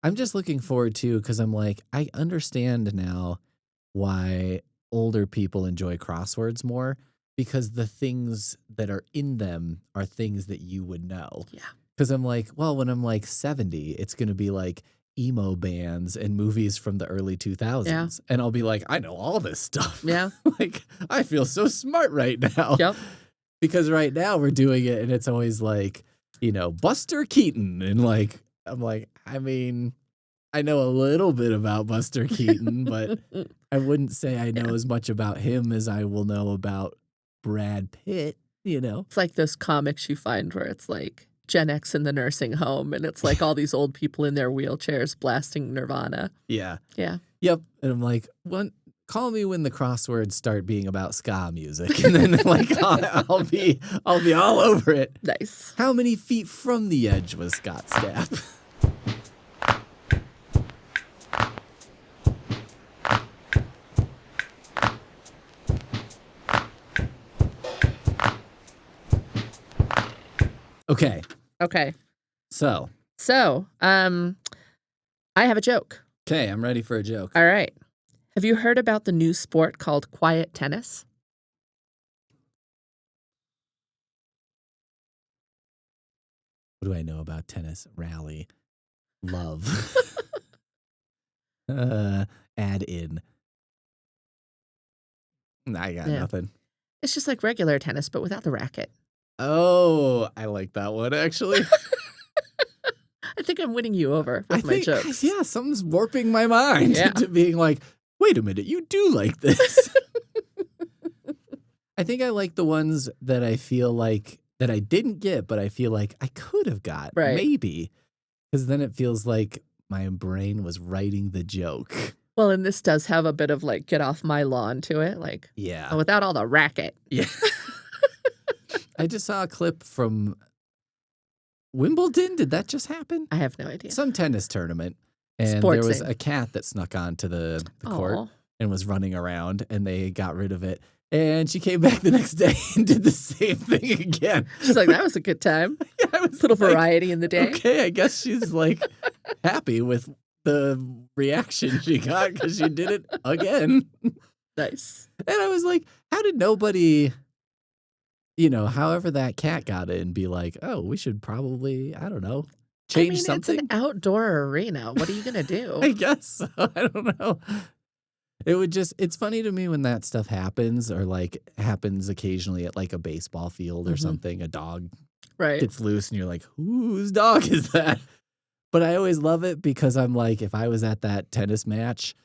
I'm just looking forward to because I'm like, I understand now why older people enjoy crosswords more because the things that are in them are things that you would know. Yeah. Because I'm like, well, when I'm like 70, it's going to be like emo bands and movies from the early 2000s. And I'll be like, I know all this stuff. Yeah. Like, I feel so smart right now. Yep. Because right now we're doing it and it's always like, Buster Keaton. And like, I'm like, I mean, I know a little bit about Buster Keaton, but I wouldn't say I know as much about him as I will know about Brad Pitt, It's like those comics you find where it's like Gen X in the nursing home, and it's like all these old people in their wheelchairs blasting Nirvana. Yeah. Yeah. Yep. And I'm like, call me when the crosswords start being about ska music, and then like I'll be all over it. Nice. How many feet from the edge was Scott Stapp? Okay. Okay. So, I have a joke. okay, I'm ready for a joke. All right. Have you heard about the new sport called quiet tennis? What do I know about tennis? Rally. Love. Add in. I got nothing. It's just like regular tennis, but without the racket. Oh, I like that one, actually. I think I'm winning you over with my jokes. Yeah, something's warping my mind Yeah. to being like, wait a minute, you do like this. I think I like the ones that I feel like that I didn't get, but I feel like I could have got. Right. Maybe. Because then it feels like my brain was writing the joke. Well, and this does have a bit of like get off my lawn to it. Like, Yeah. without all the racket. Yeah. I just saw a clip from Wimbledon. Did that just happen? I have no idea. Some tennis tournament. And Sports there was thing. a cat that snuck onto the court Aw. and was running around, and they got rid of it. And she came back the next day and did the same thing again. She's like, that was a good time. Yeah, I was Little like, variety in the day. okay, I guess she's like happy with the reaction she got because she did it again. Nice. And I was like, how did nobody, however that cat got in, be like, oh, we should probably, I don't know, change something? It's an outdoor arena. What are you going to do? I guess so. I don't know. It's funny to me when that stuff happens or like happens occasionally at like a baseball field or something. A dog gets loose and you're like, whose dog is that? But I always love it because I'm like, if I was at that tennis match,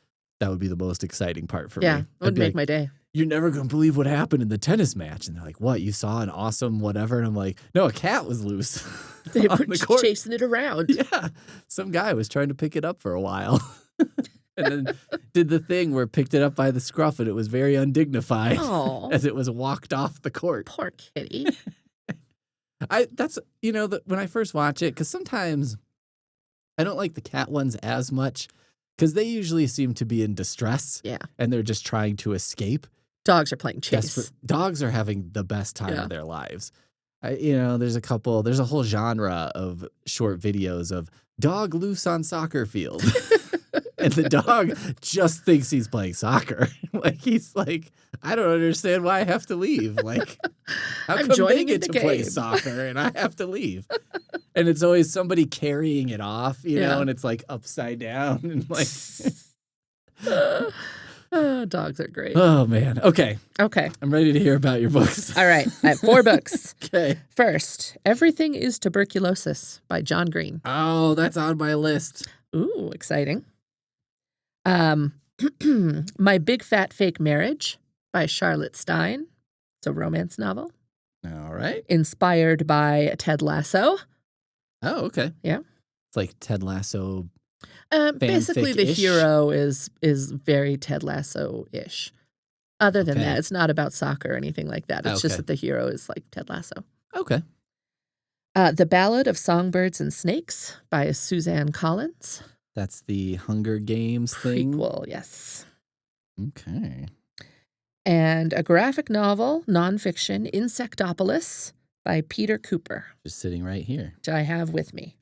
that would be the most exciting part for me. Yeah, it would make my day. You're never going to believe what happened in the tennis match. And they're like, what? You saw an awesome whatever? And I'm like, no, a cat was loose. They on were the court. chasing it around. Yeah. Some guy was trying to pick it up for a while. And then did the thing where it picked it up by the scruff and it was very undignified as it was walked off the court. Poor kitty. When I first watch it, because sometimes I don't like the cat ones as much because they usually seem to be in distress. Yeah. And they're just trying to escape. Dogs are playing chase. Dogs are having the best time of their lives. There's a whole genre of short videos of dog loose on soccer field. And the dog just thinks he's playing soccer. Like, he's like, I don't understand why I have to leave. Like, how I'm come joining they in get the to play game. soccer and I have to leave? And it's always somebody carrying it off, and it's like upside down and like. Dogs are great. Oh, man. Okay. I'm ready to hear about your books. All right. I have 4 books. Okay. First, Everything is Tuberculosis by John Green. Oh, that's on my list. Ooh, exciting. My Big Fat Fake Marriage by Charlotte Stein. It's a romance novel. All right. Inspired by Ted Lasso. Oh, okay. Yeah. It's like Ted Lasso. Basically, the fanfic-ish? hero is very Ted Lasso-ish. Other than that, it's not about soccer or anything like that. It's just Okay. that the hero is like Ted Lasso. Okay. The Ballad of Songbirds and Snakes by Suzanne Collins. That's the Hunger Games thing. Prequel, yes. Okay. And a graphic novel, nonfiction, Insectopolis by Peter Cooper, Just sitting right here. which I have with me.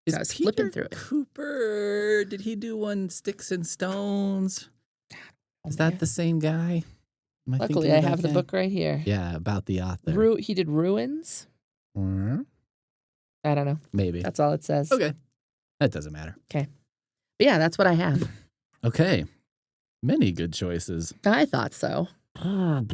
Is I was Peter flipping through it. Cooper, did he do one Sticks and Stones? Oh, Is that the same guy? Am I Luckily, thinking I of that have the guy? book right here. Yeah, about the author. He did Ruins. Mhm. I don't know. Maybe. That's all it says. Okay. That doesn't matter. Okay. But yeah, that's what I have. Okay. Many good choices. I thought so. All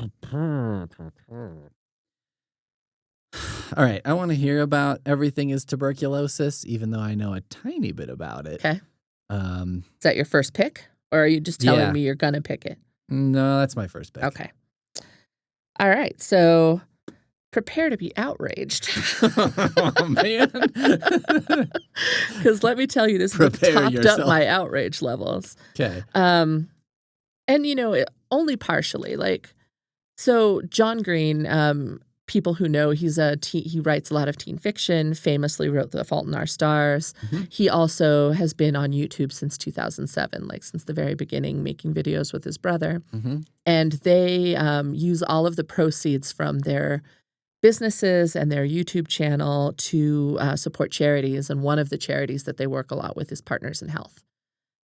right. I want to hear about Everything is Tuberculosis, even though I know a tiny bit about it. Okay. Is that your first pick? Or are you just telling me you're going to pick it? No, that's my first pick. Okay. All right. So prepare to be outraged. Oh, man. Because let me tell you, this book topped up my outrage levels. Okay. And, only partially. So John Green, people who know, he writes a lot of teen fiction, famously wrote The Fault in Our Stars. Mm-hmm. He also has been on YouTube since 2007, since the very beginning, making videos with his brother. Mm-hmm. And they use all of the proceeds from their businesses and their YouTube channel to support charities. And one of the charities that they work a lot with is Partners in Health.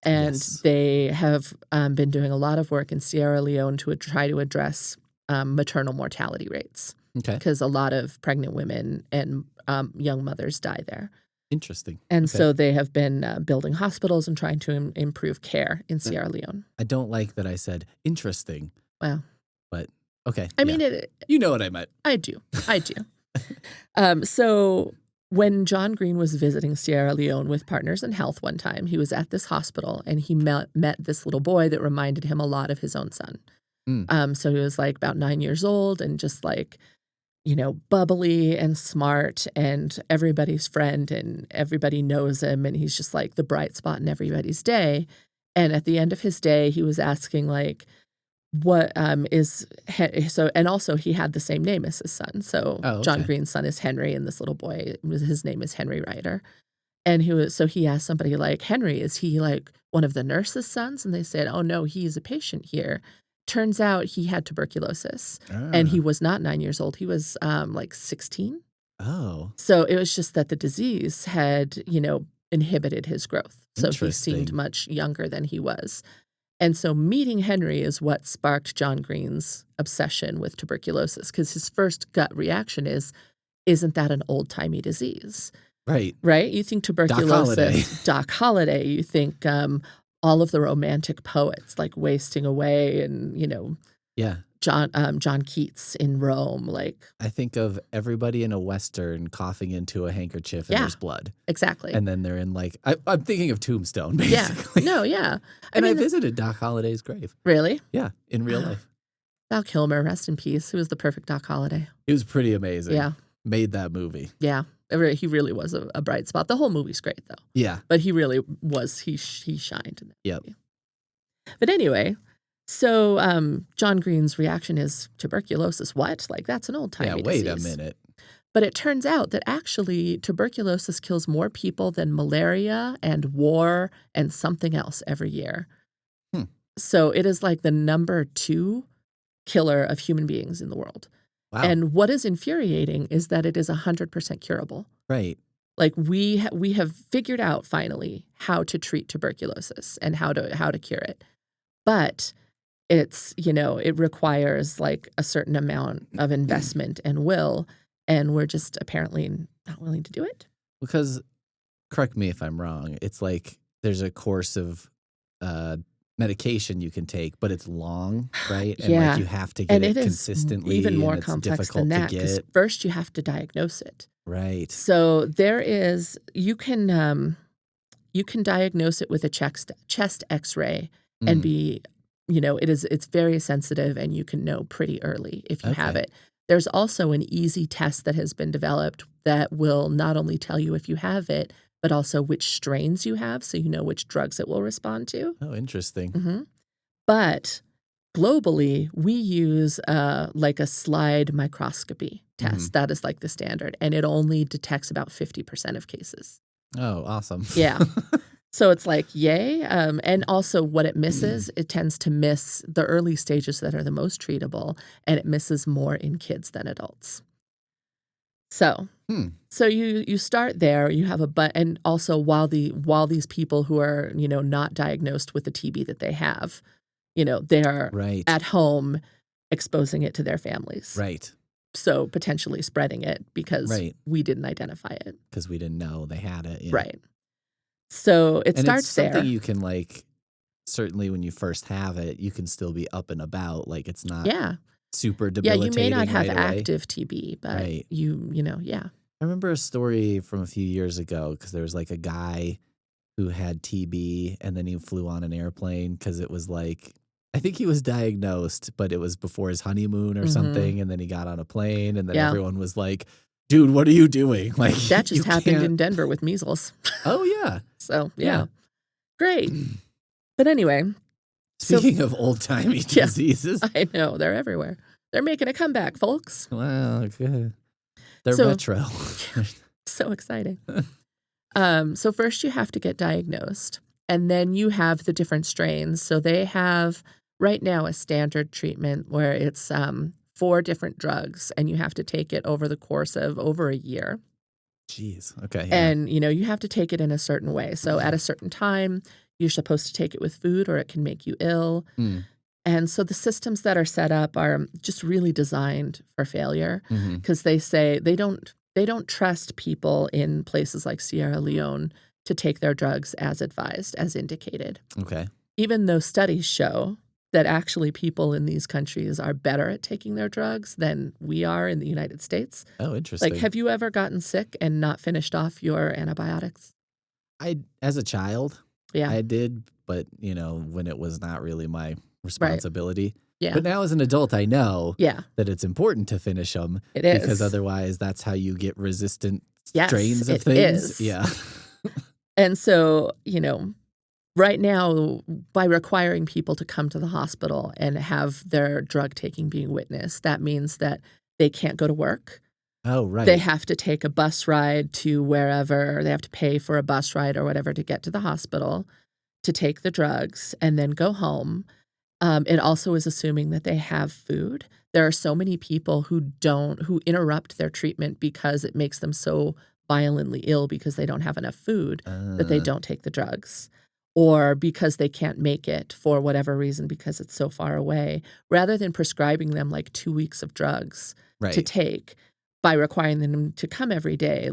And they have been doing a lot of work in Sierra Leone to try to address maternal mortality rates. Okay. Because a lot of pregnant women and young mothers die there. Interesting. And so they have been building hospitals and trying to improve care in Sierra Leone. I don't like that I said interesting. Well. But, okay. I mean, you know what I meant. I do. So when John Green was visiting Sierra Leone with Partners in Health one time, he was at this hospital and he met this little boy that reminded him a lot of his own son. So he was about 9 years old and just bubbly and smart and everybody's friend and everybody knows him. And he's just the bright spot in everybody's day. And at the end of his day, he was asking what and also he had the same name as his son. So John Green's son is Henry and this little boy, his name is Henry Ryder. And he asked somebody Henry, is he one of the nurse's sons? And they said, oh no, he's a patient here. Turns out he had tuberculosis and he was not 9 years old. He was 16. Oh. So it was just that the disease had, inhibited his growth. So he seemed much younger than he was. And so meeting Henry is what sparked John Green's obsession with tuberculosis, because his first gut reaction is, isn't that an old-timey disease? Right. Right? You think tuberculosis, Doc Holliday. You think all of the romantic poets Wasting Away and, John Keats in Rome. I think of everybody in a Western coughing into a handkerchief and there's blood. Exactly. And then they're in I'm thinking of Tombstone, basically. Yeah. No, yeah. I visited Doc Holliday's grave. Really? Yeah, in real life. Val Kilmer, rest in peace. He was the perfect Doc Holliday. He was pretty amazing. Yeah. Made that movie. Yeah. He really was a bright spot. The whole movie's great, though. Yeah. But he really was, he shined in that movie. But anyway, so John Green's reaction is tuberculosis. What? That's an old-timey disease. Yeah, wait a minute. But it turns out that actually tuberculosis kills more people than malaria and war and something else every year. So it is the number 2 killer of human beings in the world. Wow. And what is infuriating is that it is 100% curable. Right. We have figured out finally how to treat tuberculosis and how to cure it. But it's, it requires a certain amount of investment and will, and we're just apparently not willing to do it. Because, correct me if I'm wrong, it's there's a course of medication you can take, but it's long, right? And you have to get it consistently. Even more complex than that, because first you have to diagnose it. Right. So there is, you can diagnose it with a chest X-ray and be, it's very sensitive and you can know pretty early if you have it. There's also an easy test that has been developed that will not only tell you if you have it, but also which strains you have, so you know which drugs it will respond to. Oh, interesting. Mm-hmm. But globally, we use a slide microscopy test. That is the standard, and it only detects about 50% of cases. Oh, awesome. Yeah. So it's yay. And also what it misses, it tends to miss the early stages that are the most treatable, and it misses more in kids than adults. So so you start there, you have and also while these people who are, not diagnosed with the TB that they have, they are Right. at home exposing it to their families. Right. So potentially spreading it because we didn't identify it. Because we didn't know they had it. Yeah. Right. So it and starts it's something there. you can certainly when you first have it, you can still be up and about. Like it's not super debilitating. Yeah, you may not have right away. active TB, but yeah. I remember a story from a few years ago because there was a guy who had TB and then he flew on an airplane because it was I think he was diagnosed, but it was before his honeymoon or something. And then he got on a plane and then everyone was like, dude, what are you doing? That just happened in Denver with measles. Oh, yeah. So, yeah. Great. But anyway. Speaking of old-timey diseases. I know. They're everywhere. They're making a comeback, folks. Wow. Good. They're retro. So exciting. So first you have to get diagnosed. And then you have the different strains. So they have right now a standard treatment where it's 4 different drugs, and you have to take it over the course of over a year. Jeez. Okay. Yeah. And, you have to take it in a certain way. So at a certain time, you're supposed to take it with food or it can make you ill. And so the systems that are set up are just really designed for failure because they say they don't trust people in places like Sierra Leone to take their drugs as advised, as indicated. Okay. Even though studies show that actually people in these countries are better at taking their drugs than we are in the United States. Oh, interesting. Have you ever gotten sick and not finished off your antibiotics? As a child, Yeah. I did, but, when it was not really my responsibility. Right. Yeah. But now as an adult, I know that it's important to finish them. It is. Because otherwise that's how you get resistant Yes, strains of it things. is. Yeah. And so, right now, by requiring people to come to the hospital and have their drug taking being witnessed, that means that they can't go to work. Oh, right. They have to take a bus ride to wherever. They have to pay for a bus ride or whatever to get to the hospital to take the drugs and then go home. It also is assuming that they have food. There are so many people who interrupt their treatment because it makes them so violently ill because they don't have enough food that they don't take the drugs, or because they can't make it for whatever reason because it's so far away, rather than prescribing them 2 weeks of drugs to take by requiring them to come every day.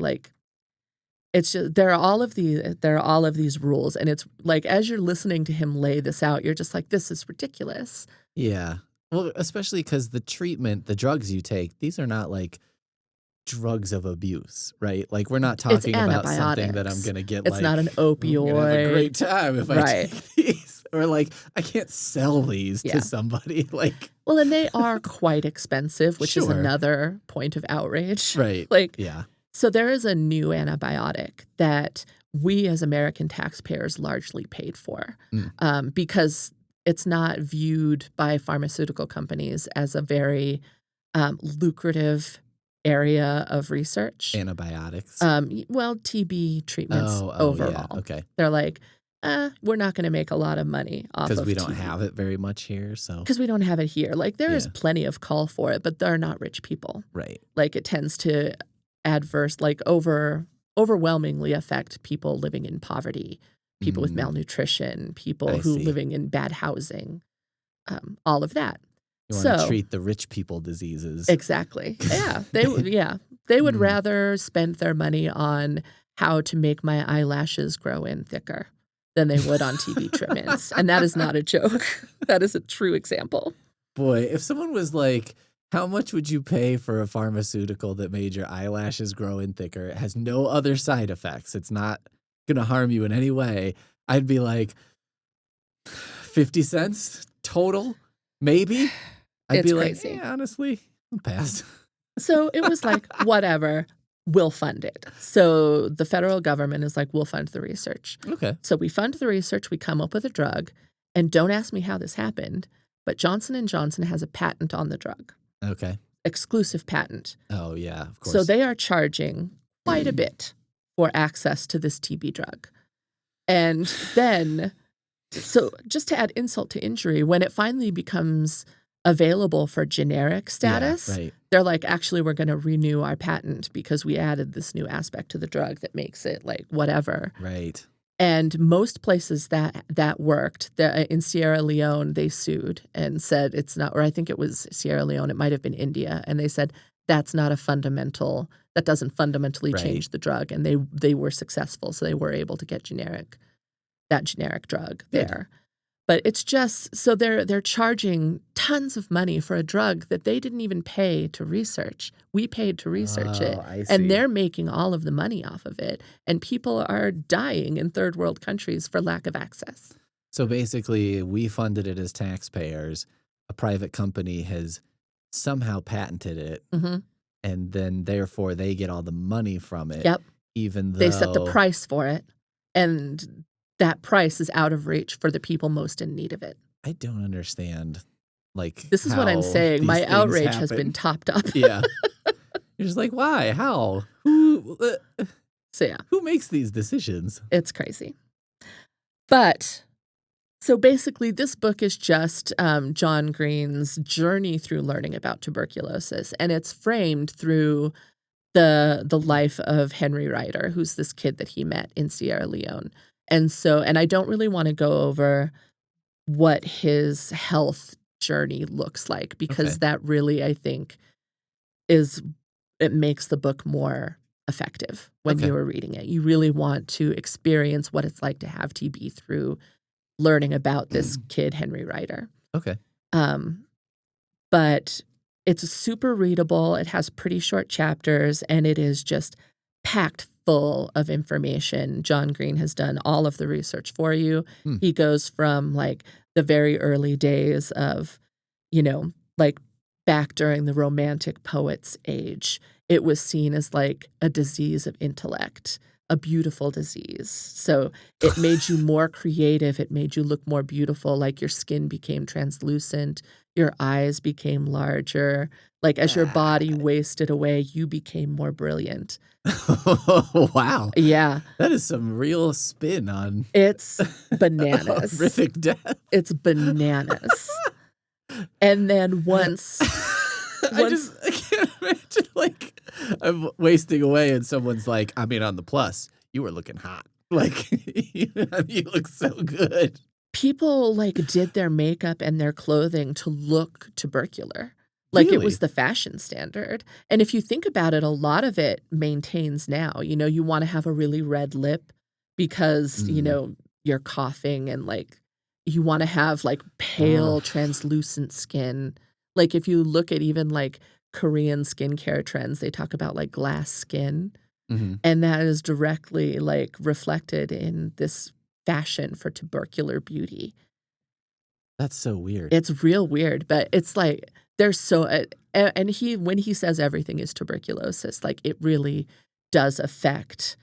It's just there are all of these rules, and it's as you're listening to him lay this out, you're just like, this is ridiculous. Yeah. Well, especially because the drugs you take, these are not drugs of abuse, right? We're not talking about something that I'm going to get It's not an opioid. I'm gonna have a great time if I take these. Or I can't sell these to somebody. Well, and they are quite expensive, which is another point of outrage. Right. So there is a new antibiotic that we as American taxpayers largely paid for because it's not viewed by pharmaceutical companies as a very lucrative area of research. Antibiotics? Well, TB treatments overall. Yeah. Okay. They're like, we're not going to make a lot of money off of because we don't TB. have it very much here. So Because we don't have it here. There is plenty of call for it, but they're not rich people. Right. It tends to overwhelmingly affect people living in poverty, people with malnutrition, people who living in bad housing, all of that. You want to treat the rich people diseases. Exactly. Yeah. They would rather spend their money on how to make my eyelashes grow in thicker than they would on TB treatments. And that is not a joke. That is a true example. Boy, if someone was like, how much would you pay for a pharmaceutical that made your eyelashes grow in thicker? It has no other side effects. It's not going to harm you in any way. I'd be like, 50 cents total, maybe? I'd be crazy. like, honestly, I'll pass. So it was whatever, we'll fund it. So the federal government is we'll fund the research. Okay. So we fund the research, we come up with a drug, and don't ask me how this happened, but Johnson & Johnson has a patent on the drug. Okay. Exclusive patent. Oh, yeah, of course. So they are charging quite a bit for access to this TB drug. And then, so just to add insult to injury, when it finally becomes available for generic Yeah, status, right. they're like, actually, we're going to renew our patent because we added this new aspect to the drug that makes it like whatever. Right. And most places that worked, in Sierra Leone, they sued and said it's not, or I think it was Sierra Leone, it might have been India, and they said that's not a fundamental, that doesn't fundamentally Right. change the drug, and they were successful, so they were able to get that generic drug Good. there. But it's just, so they're charging tons of money for a drug that they didn't even pay to research. We paid to research it, I see. and they're making all of the money off of it, and people are dying in third world countries for lack of access. So basically, we funded it as taxpayers. A private company has somehow patented it, and then therefore they get all the money from it. Yep. Even though they set the price for it, and that price is out of reach for the people most in need of it. I don't understand, like, this is what I'm saying. My outrage has been topped up. Yeah. You're just like, why? How? Who? So yeah. Who makes these decisions? It's crazy. But so basically, this book is just John Green's journey through learning about tuberculosis, and it's framed through the life of Henry Ryder, who's this kid that he met in Sierra Leone. And I don't really want to go over what his health journey looks like, because that really, I think, it makes the book more effective when you are reading it. You really want to experience what it's like to have TB through learning about this kid, Henry Ryder. Okay. But it's super readable. It has pretty short chapters, and it is just packed full of information. John Green has done all of the research for you. He goes from like the very early days of, like back during the Romantic poets' age. It was seen as like a disease of intellect, a beautiful disease. So it made you more creative. It made you look more beautiful. Like your skin became translucent. Your eyes became larger. Like as your body wasted away, you became more brilliant. Wow. Yeah. That is some real spin on It's bananas. horrific death. It's bananas. And then once I can't imagine, like, I'm wasting away and someone's like, I mean, on the plus, you were looking hot. Like, you look so good. People, like, did their makeup and their clothing to look tubercular. Like, it was the fashion standard. And if you think about it, a lot of it maintains now. You want to have a really red lip because, you're coughing, and, like, you want to have, like, pale, translucent skin. Like, if you look at even, like, Korean skincare trends, they talk about, like, glass skin. And that is directly, like, reflected in this fashion for tubercular beauty. That's so weird. It's real weird, but it's like there's so and when he says everything is tuberculosis, like it really does affect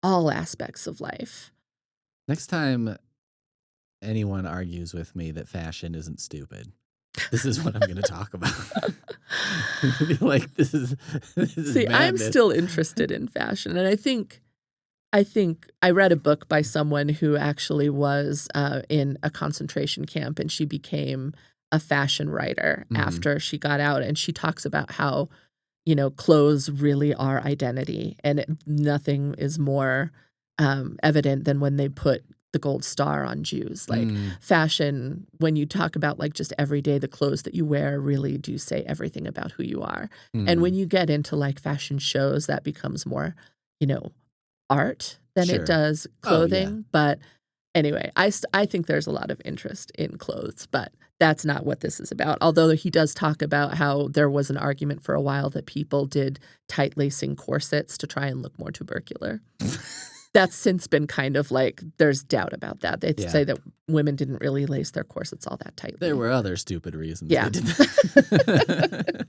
all aspects of life. Next time anyone argues with me that fashion isn't stupid, this is what I'm going to talk about. Like this is See, madness. I'm still interested in fashion, and I think I read a book by someone who actually was in a concentration camp, and she became a fashion writer after she got out, and she talks about how, clothes really are identity, and nothing is more evident than when they put the gold star on Jews. Like fashion, when you talk about like just every day, the clothes that you wear really do say everything about who you are. And when you get into like fashion shows, that becomes more, art than it does clothing. Oh, yeah. But anyway, I think there's a lot of interest in clothes, but that's not what this is about. Although he does talk about how there was an argument for a while that people did tight lacing corsets to try and look more tubercular. That's since been kind of like, there's doubt about that. They say that women didn't really lace their corsets all that tightly. There were other stupid reasons. Yeah. They did that.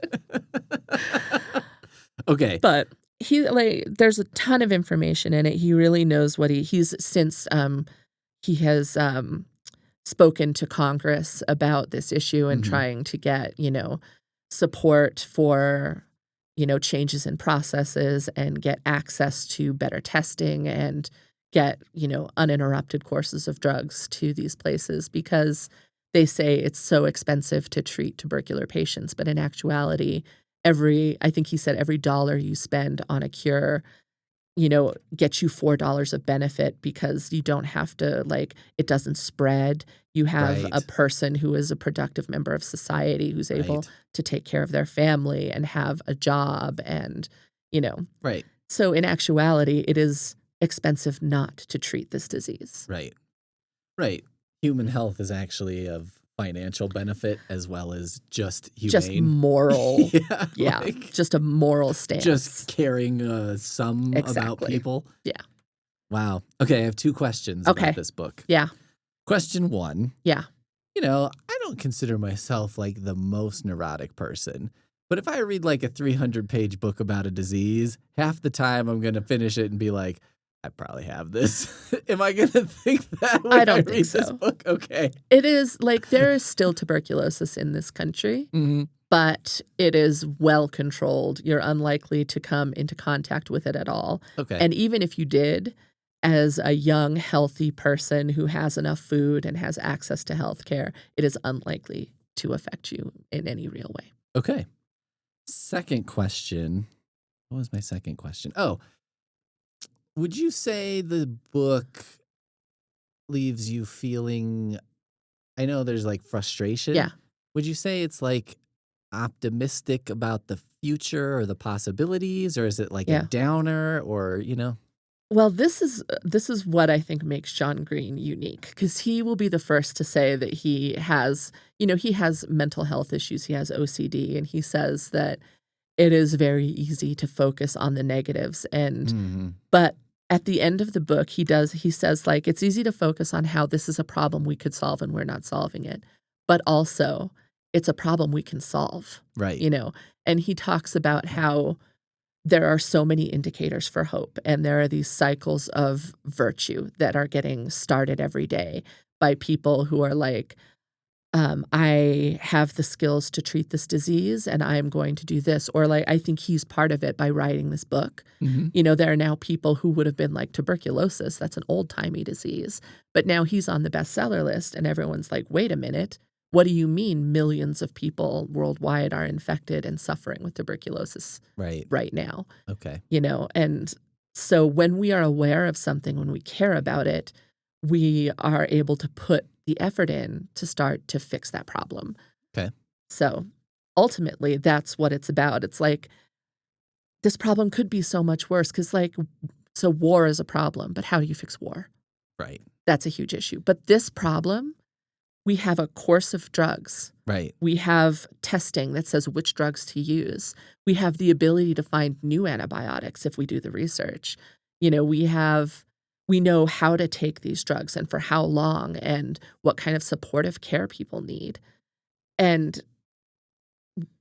Okay. But there's a ton of information in it. He really knows what he's since he has spoken to Congress about this issue and trying to get, support for, changes in processes and get access to better testing and get, uninterrupted courses of drugs to these places, because they say it's so expensive to treat tubercular patients, but in actuality, I think he said every dollar you spend on a cure, gets you $4 of benefit because you don't have to, it doesn't spread. You have a Right. person who is a productive member of society who's able Right. to take care of their family and have a job and, Right. So in actuality, it is expensive not to treat this disease. Right. Right. Human health is actually of financial benefit as well as just Just humane. moral. Yeah. Just a moral stance. Just caring some about people. Yeah. Wow. Okay, I have 2 questions about this book. Yeah. Question 1. Yeah. I don't consider myself like the most neurotic person. But if I read like a 300-page book about a disease, half the time I'm going to finish it and be like, I probably have this. Am I going to think that when I read this book? Okay. It is there is still tuberculosis in this country, but it is well controlled. You're unlikely to come into contact with it at all. Okay. And even if you did, as a young, healthy person who has enough food and has access to health care, it is unlikely to affect you in any real way. Okay. Second question. What was my second question? Oh, would you say the book leaves you feeling, I know there's like frustration. Yeah. Would you say it's like optimistic about the future or the possibilities, or is it like a downer or? Well, this is what I think makes John Green unique, because he will be the first to say that he has mental health issues. He has OCD, and he says that it is very easy to focus on the negatives. But at the end of the book, he says it's easy to focus on how this is a problem we could solve and we're not solving it, but also it's a problem we can solve. Right. And he talks about how there are so many indicators for hope, and there are these cycles of virtue that are getting started every day by people who are like, I have the skills to treat this disease and I'm going to do this. Or I think he's part of it by writing this book. There are now people who would have been like tuberculosis. That's an old-timey disease. But now he's on the bestseller list and everyone's like, wait a minute. What do you mean millions of people worldwide are infected and suffering with tuberculosis right now? Okay. And so when we are aware of something, when we care about it, we are able to put the effort in to start to fix that problem. Okay. So ultimately, that's what it's about. It's like this problem could be so much worse because so war is a problem, but how do you fix war? Right. That's a huge issue. But this problem, we have a course of drugs. Right. We have testing that says which drugs to use. We have the ability to find new antibiotics if we do the research. We know how to take these drugs and for how long and what kind of supportive care people need. And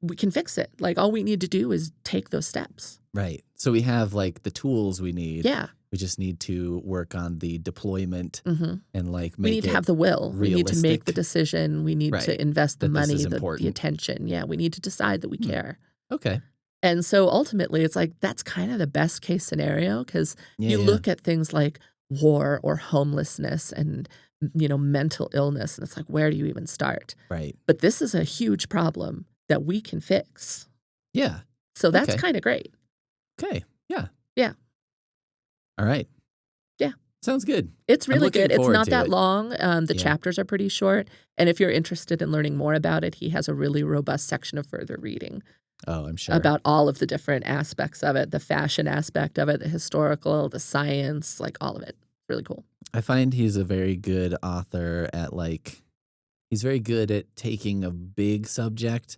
we can fix it. All we need to do is take those steps. Right. So we have the tools we need. Yeah. We just need to work on the deployment and make we need to have the will. Realistic. We need to make the decision. We need to invest the money, the attention. Yeah, we need to decide that we care. Okay. And so ultimately, it's that's kind of the best case scenario because you look at things like war or homelessness and mental illness, and it's where do you even start? Right. But this is a huge problem that we can fix. Yeah. So that's kind of great. Okay. Yeah. Yeah. All right. Yeah. Sounds good. It's really good. It's not that long. The chapters are pretty short. And if you're interested in learning more about it, he has a really robust section of further reading. Oh, I'm sure. About all of the different aspects of it, the fashion aspect of it, the historical, the science, all of it. Really cool. I find he's a very good author at he's very good at taking a big subject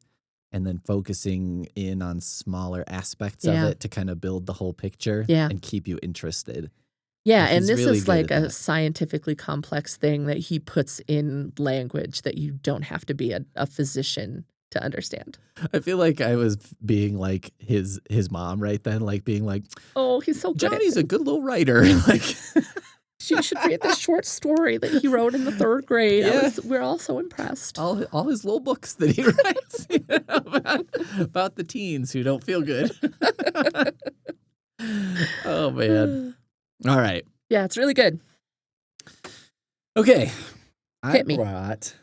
and then focusing in on smaller aspects of it to kind of build the whole picture and keep you interested. Yeah, and this is a scientifically complex thing that he puts in language that you don't have to be a physician to understand. I feel like I was being his mom right then, being oh, he's so good. Johnny's a good little writer. You should read the short story that he wrote in the 3rd grade. Yeah. We're all so impressed. All his little books that he writes about the teens who don't feel good. Oh, man. All right. Yeah, it's really good. Okay. Hit me. Brought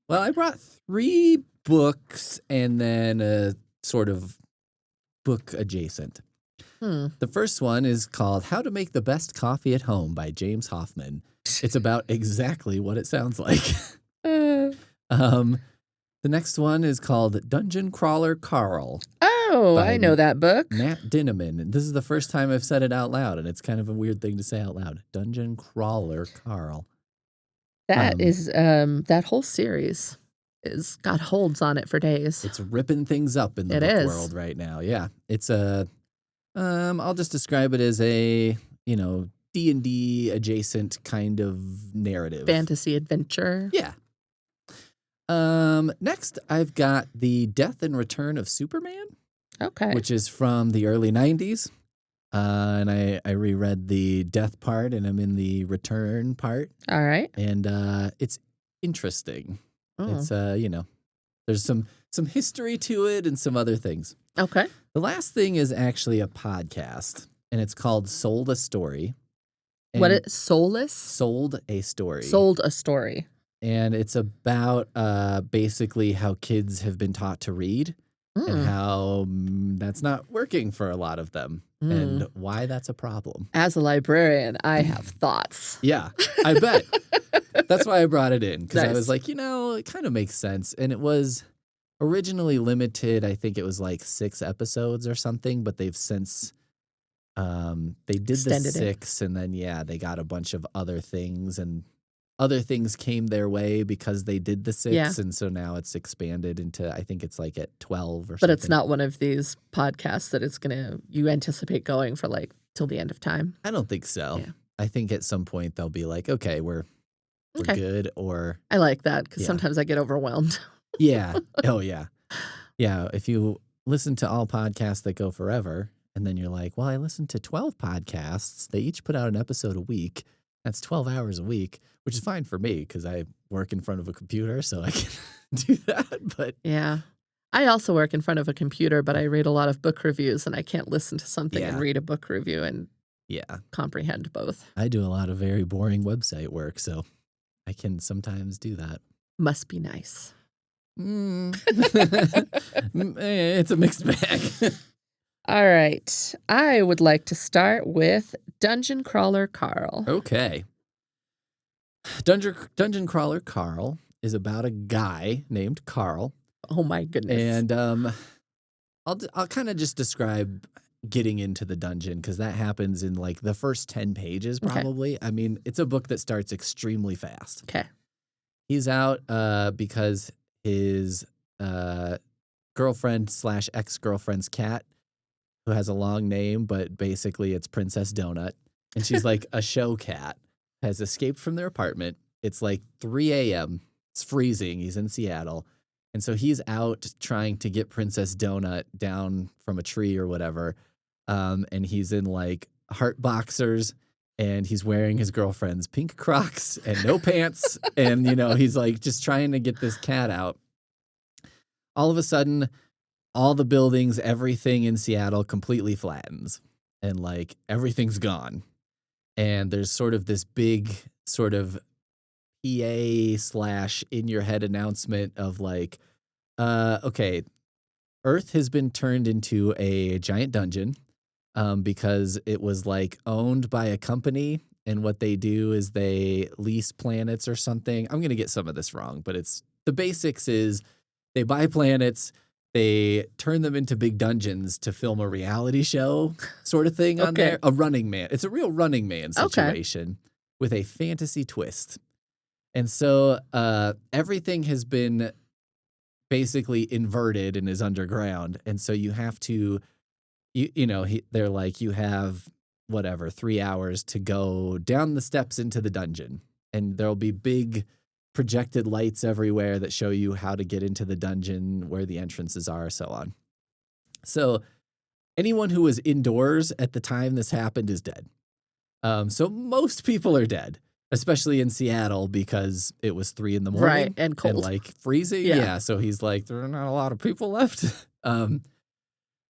Well, I brought 3 books and then a sort of book adjacent. The first one is called How to Make the Best Coffee at Home by James Hoffman. It's about exactly what it sounds like. The next one is called Dungeon Crawler Carl. Oh, I know that book. Matt Dinneman. And this is the first time I've said it out loud, and it's kind of a weird thing to say out loud. Dungeon Crawler Carl. That is that whole series is got holds on it for days. It's ripping things up in the book world right now. Yeah. It's a I'll just describe it as a, D&D adjacent kind of narrative. Fantasy adventure. Yeah. Next, I've got The Death and Return of Superman. Okay. Which is from the early 90s. And I reread the death part, and I'm in the return part. All right. And it's interesting. It's, there's some history to it and some other things. Okay. The last thing is actually a podcast, and it's called Sold a Story. And what is Soulless? Sold a Story. Sold a Story. And it's about basically how kids have been taught to read and how that's not working for a lot of them and why that's a problem. As a librarian, I have thoughts. Yeah, I bet. That's why I brought it in, because Nice. I was like, it kind of makes sense. And it was originally limited. I think it was like 6 episodes or something, but they've since they did Extended the 6 and then, they got a bunch of other things, and other things came their way because they did the 6. Yeah. And so now it's expanded into, I think it's like at 12 or something. But it's not one of these podcasts that it's you anticipate going for like till the end of time. I don't think so. Yeah. I think at some point they'll be like, okay, we're good, or I like that because sometimes I get overwhelmed. yeah. Oh, yeah. Yeah. If you listen to all podcasts that go forever, and then you're like, well, I listened to 12 podcasts. They each put out an episode a week. That's 12 hours a week, which is fine for me because I work in front of a computer, so I can do that. But yeah. I also work in front of a computer, but I read a lot of book reviews, and I can't listen to something and read a book review and comprehend both. I do a lot of very boring website work, so I can sometimes do that. Must be nice. It's a mixed bag. All right. I would like to start with Dungeon Crawler Carl. Okay. Dungeon Crawler Carl is about a guy named Carl. Oh my goodness. And I'll kind of just describe getting into the dungeon, because that happens in like the first 10 pages probably. Okay. I mean, it's a book that starts extremely fast. Okay. He's out because his girlfriend / ex-girlfriend's cat, who has a long name, but basically it's Princess Donut, and she's like a show cat, has escaped from their apartment. It's like 3 a.m. It's freezing. He's in Seattle. And so he's out trying to get Princess Donut down from a tree or whatever. And he's in like heart boxers, and he's wearing his girlfriend's pink Crocs and no pants. And, he's like just trying to get this cat out. All of a sudden, all the buildings, everything in Seattle completely flattens, and like everything's gone. And there's sort of this big sort of PA / in your head announcement of like, okay, Earth has been turned into a giant dungeon because it was like owned by a company. And what they do is they lease planets or something. I'm going to get some of this wrong, but the basics is they buy planets, they turn them into big dungeons to film a reality show sort of thing on there. A Running Man. It's a real Running Man situation with a fantasy twist. And so everything has been basically inverted and is underground. And so you have to, they're like, you have 3 hours to go down the steps into the dungeon. And there'll be big projected lights everywhere that show you how to get into the dungeon, where the entrances are, so on. So anyone who was indoors at the time this happened is dead. So most people are dead, especially in Seattle, because it was 3 a.m. Right, and cold. And like freezing. Yeah. So he's like, there are not a lot of people left.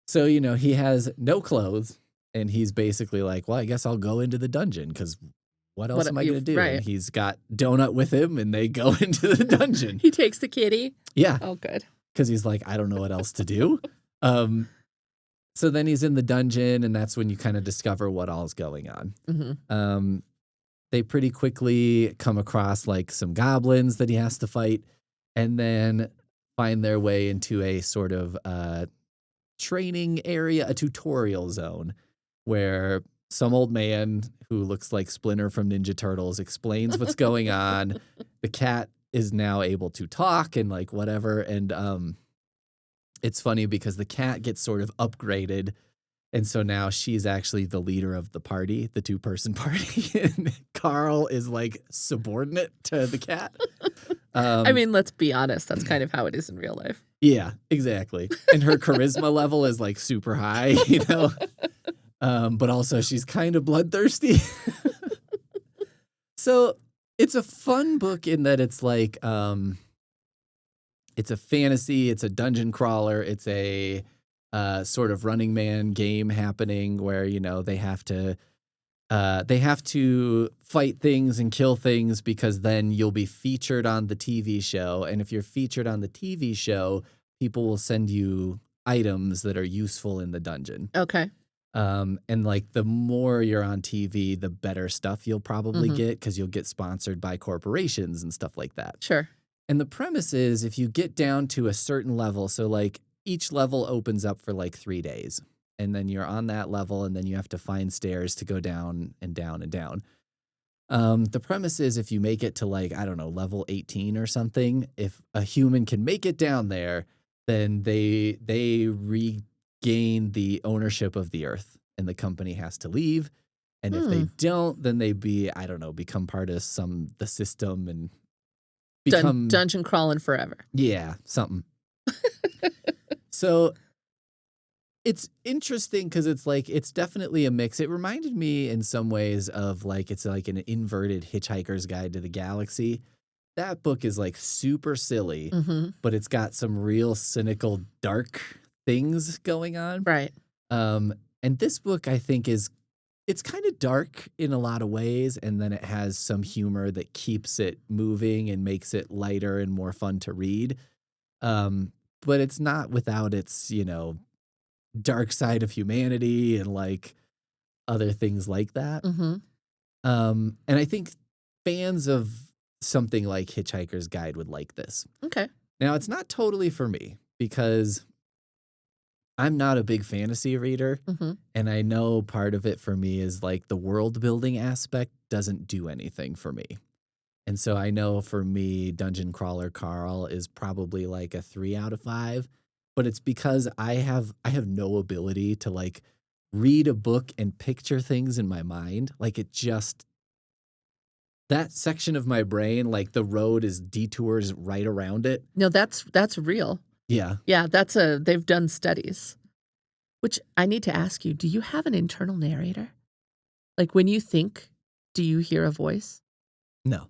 So, he has no clothes, and he's basically like, well, I guess I'll go into the dungeon because what else am I going to do? Right. And he's got Donut with him, and they go into the dungeon. He takes the kitty? Yeah. Oh, good. Because he's like, I don't know what else to do. So then he's in the dungeon, and that's when you kind of discover what all's going on. Mm-hmm. They pretty quickly come across like some goblins that he has to fight, and then find their way into a sort of training area, a tutorial zone, where some old man who looks like Splinter from Ninja Turtles explains what's going on. The cat is now able to talk and like whatever. And it's funny because the cat gets sort of upgraded. And so now she's actually the leader of the party, the 2-person party. And Carl is like subordinate to the cat. I mean, let's be honest. That's kind of how it is in real life. Yeah, exactly. And her charisma level is like super high, you know? But also she's kind of bloodthirsty. So it's a fun book in that it's like, it's a fantasy, it's a dungeon crawler, it's a sort of Running Man game happening where, you know, they have to fight things and kill things because then you'll be featured on the TV show. And if you're featured on the TV show, people will send you items that are useful in the dungeon. Okay. And like the more you're on TV, the better stuff you'll probably get because you'll get sponsored by corporations and stuff like that. Sure. And the premise is if you get down to a certain level, so like each level opens up for like 3 days. And then you're on that level, and then you have to find stairs to go down and down and down. The premise is if you make it to like, I don't know, level 18 or something, if a human can make it down there, then they regain the ownership of the earth, and the company has to leave. And if they don't, then they become part of the system and become dungeon crawling forever. Yeah, something. So it's interesting because it's definitely a mix. It reminded me in some ways of like, it's like an inverted Hitchhiker's Guide to the Galaxy. That book is like super silly, but it's got some real cynical, dark things going on. Right. And this book, I think, it's kind of dark in a lot of ways, and then it has some humor that keeps it moving and makes it lighter and more fun to read. But it's not without its, you know, dark side of humanity and like other things like that. And I think fans of something like Hitchhiker's Guide would like this. Okay. Now, it's not totally for me because I'm not a big fantasy reader. And I know part of it for me is like the world building aspect doesn't do anything for me. And so I know for me, Dungeon Crawler Carl is probably like a 3 out of 5. But it's because I have no ability to like read a book and picture things in my mind. Like that section of my brain, like the road is detours right around it. No, that's real. Yeah. Yeah, they've done studies. Which I need to ask you, do you have an internal narrator? Like when you think, do you hear a voice? No.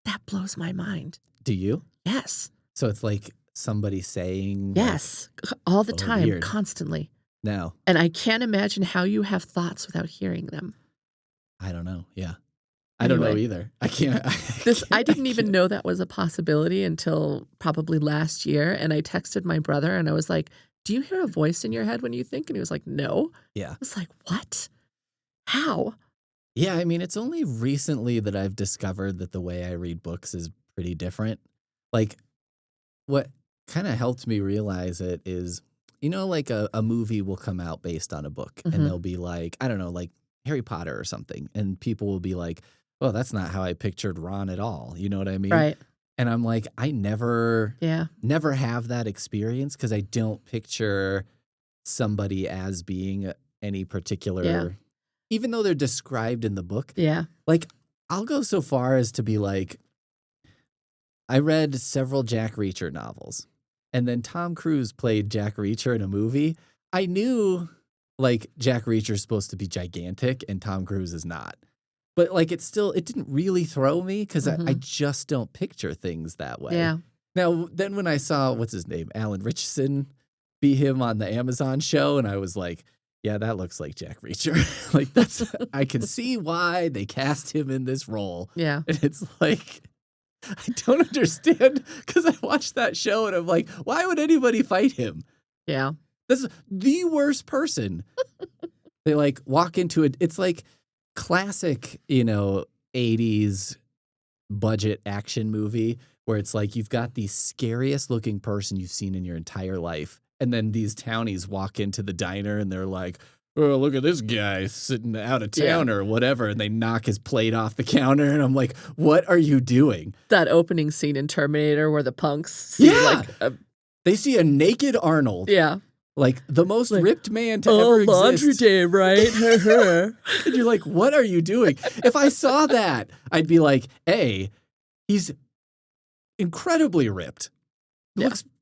That blows my mind. Do you? Yes. So it's like somebody saying yes, all the time, weird. Constantly. No. And I can't imagine how you have thoughts without hearing them. I don't know. Yeah. I don't know either. I can't. I didn't even know that was a possibility until probably last year. And I texted my brother and I was like, do you hear a voice in your head when you think? And he was like, no. Yeah. I was like, what? How? Yeah. I mean, it's only recently that I've discovered that the way I read books is pretty different. Like what kind of helped me realize it is, you know, like a movie will come out based on a book and they'll be like, I don't know, like Harry Potter or something. And people will be like, oh, that's not how I pictured Ron at all. You know what I mean? Right. And I'm like, I never have that experience because I don't picture somebody as being any particular, even though they're described in the book. Yeah. Like, I'll go so far as to be like, I read several Jack Reacher novels, and then Tom Cruise played Jack Reacher in a movie. I knew, like, Jack Reacher's supposed to be gigantic, and Tom Cruise is not. But, like, it didn't really throw me because I just don't picture things that way. Yeah. Now, then when I saw, what's his name, Alan Richardson, be him on the Amazon show, and I was like, yeah, that looks like Jack Reacher. Like, I can see why they cast him in this role. Yeah. And it's like, I don't understand, because I watched that show and I'm like, why would anybody fight him? Yeah. This is the worst person. They like walk into it. It's like classic, 80s budget action movie where it's like you've got the scariest looking person you've seen in your entire life. And then these townies walk into the diner and they're like, oh, look at this guy sitting out of town or whatever. And they knock his plate off the counter. And I'm like, what are you doing? That opening scene in Terminator where the punks see they see a naked Arnold. Yeah. Like the most ripped man to ever exist. Laundry day, right? And you're like, what are you doing? If I saw that, I'd be like, A, he's incredibly ripped.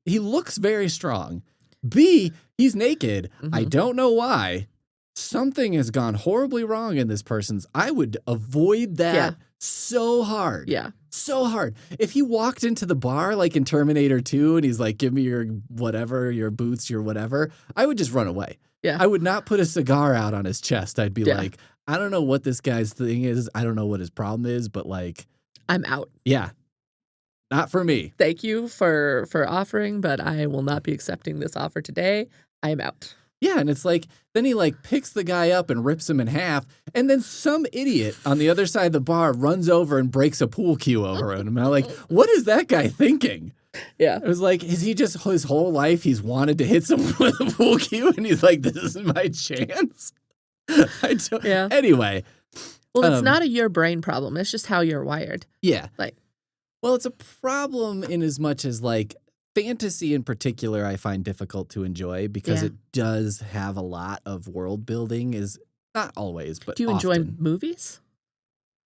He looks very strong. B, he's naked. I don't know why. Something has gone horribly wrong in this person's. I would avoid that so hard. Yeah. So hard. If he walked into the bar like in Terminator 2 and he's like, give me your whatever, your boots, your whatever, I would just run away. Yeah. I would not put a cigar out on his chest. I'd be like, I don't know what this guy's thing is. I don't know what his problem is, but like, I'm out. Yeah. Not for me. Thank you for offering, but I will not be accepting this offer today. I'm out. Yeah, and it's like, then he like picks the guy up and rips him in half, and then some idiot on the other side of the bar runs over and breaks a pool cue over him. And I'm like, what is that guy thinking? Yeah. It was like, is he just his whole life he's wanted to hit someone with a pool cue, and he's like, this is my chance? Anyway. Well, it's not a your brain problem. It's just how you're wired. Yeah. Like, well, it's a problem in as much as like fantasy in particular I find difficult to enjoy because it does have a lot of world building, is not always, but do you enjoy movies?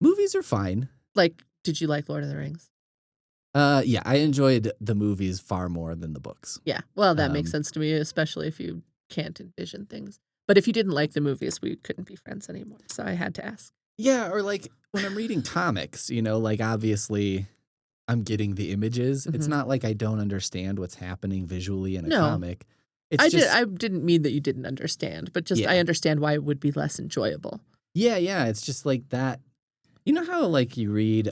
Movies are fine. Like, did you like Lord of the Rings? Yeah, I enjoyed the movies far more than the books. Yeah, well, that makes sense to me, especially if you can't envision things. But if you didn't like the movies, we couldn't be friends anymore, so I had to ask. Yeah, or like when I'm reading comics, like obviously I'm getting the images. It's not like I don't understand what's happening visually in a comic. I didn't mean that you didn't understand, but just I understand why it would be less enjoyable. Yeah, it's just like that. You know how like you read,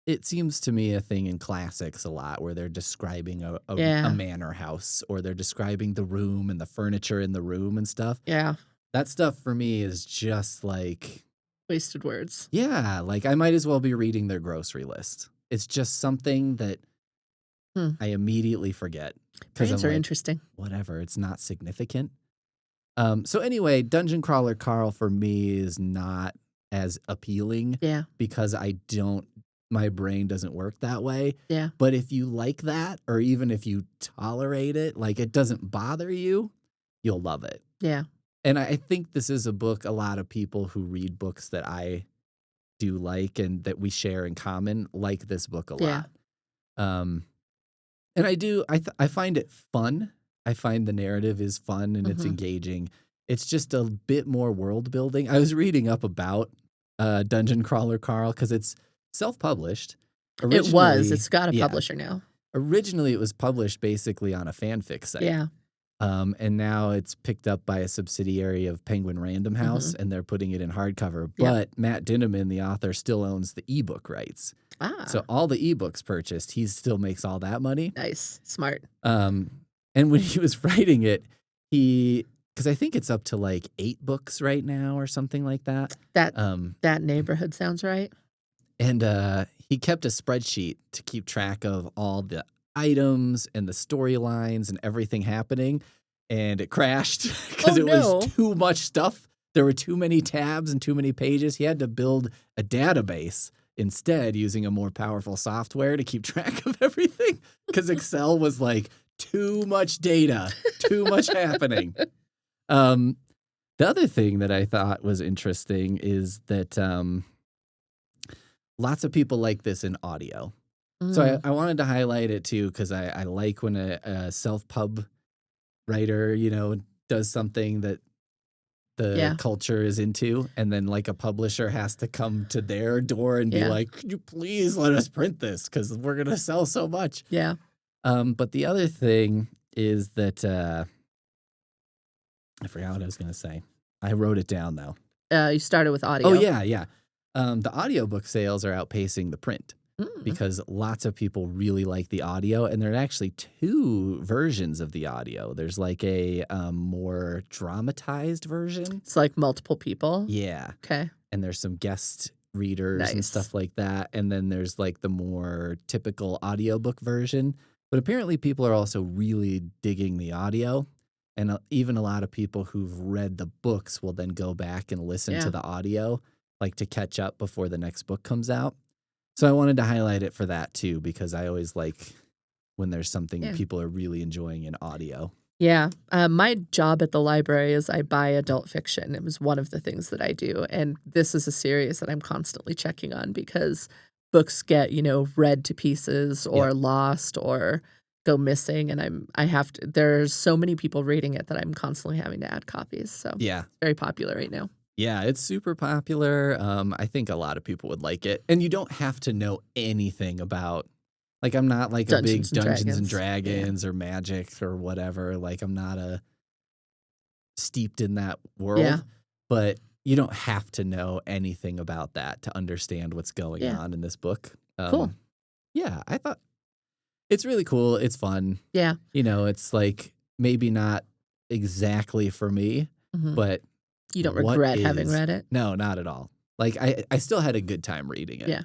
it seems to me a thing in classics a lot where they're describing a manor house, or they're describing the room and the furniture in the room and stuff. Yeah. That stuff for me is just like wasted words. Yeah, like I might as well be reading their grocery list. It's just something that I immediately forget. Brains are interesting. Whatever, it's not significant. So anyway, Dungeon Crawler Carl for me is not as appealing. Yeah. Because my brain doesn't work that way. Yeah. But if you like that, or even if you tolerate it, like it doesn't bother you, you'll love it. Yeah. And I think this is a book a lot of people who read books that I do like and that we share in common like this book a lot. And I find it fun. I find the narrative is fun and it's engaging. It's just a bit more world building. I was reading up about Dungeon Crawler Carl because it's self-published. It's got a publisher now. Originally it was published basically on a fanfic site. Yeah. And now it's picked up by a subsidiary of Penguin Random House, and they're putting it in hardcover. But Matt Dinneman, the author, still owns the ebook rights. So all the ebooks purchased, he still makes all that money. Nice. Smart. And when he was writing it, because I think it's up to like 8 books right now or something like that. That neighborhood sounds right. And he kept a spreadsheet to keep track of all the items and the storylines and everything happening, and it crashed because was too much stuff. There were too many tabs and too many pages. He had to build a database instead using a more powerful software to keep track of everything because Excel was like too much data, too much happening. The other thing that I thought was interesting is that lots of people like this in audio. So I wanted to highlight it too because I like when a self-pub writer, does something that the culture is into, and then like a publisher has to come to their door and be like, could you please let us print this because we're going to sell so much. Yeah. But the other thing is that I forgot what I was going to say. I wrote it down, though. You started with audio. Oh, yeah. The audiobook sales are outpacing the print because lots of people really like the audio, and there are actually 2 versions of the audio. There's like a more dramatized version. It's like multiple people? Yeah. Okay. And there's some guest readers and stuff like that. And then there's like the more typical audiobook version. But apparently people are also really digging the audio. And even a lot of people who've read the books will then go back and listen to the audio, like to catch up before the next book comes out. So I wanted to highlight it for that too, because I always like when there's something people are really enjoying in audio. Yeah. My job at the library is I buy adult fiction. It was one of the things that I do. And this is a series that I'm constantly checking on because books get, read to pieces or lost or go missing. And there's so many people reading it that I'm constantly having to add copies. So yeah, it's very popular right now. Yeah, it's super popular. I think a lot of people would like it. And you don't have to know anything about, like, I'm not like a big Dungeons and Dragons or Magic or whatever. Like, I'm not steeped in that world. But you don't have to know anything about that to understand what's going on in this book. Cool. Yeah, I thought it's really cool. It's fun. Yeah. It's like maybe not exactly for me, but you don't regret having read it? No, not at all. Like, I still had a good time reading it. Yeah.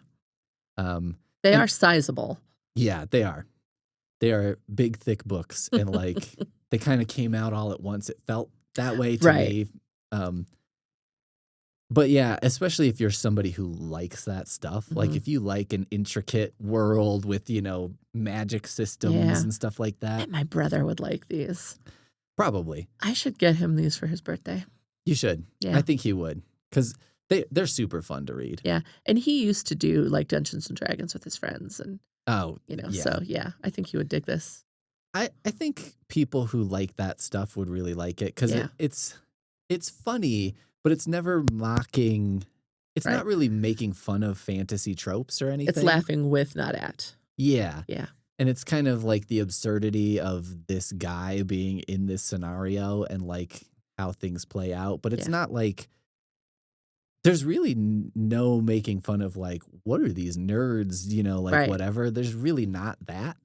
They are sizable. Yeah, they are. They are big, thick books. And, like, they kind of came out all at once. It felt that way to me. But, yeah, especially if you're somebody who likes that stuff. Like, if you like an intricate world with, magic systems and stuff like that. I bet my brother would like these. Probably. I should get him these for his birthday. You should. Yeah. I think he would. Because they're super fun to read. Yeah. And he used to do, like, Dungeons and Dragons with his friends. And, so, I think he would dig this. I think people who like that stuff would really like it. Because it's funny, but it's never mocking. It's not really making fun of fantasy tropes or anything. It's laughing with, not at. Yeah. Yeah. And it's kind of like the absurdity of this guy being in this scenario and, like, how things play out. But it's not like there's really no making fun of, like, what are these nerds, whatever. There's really not that.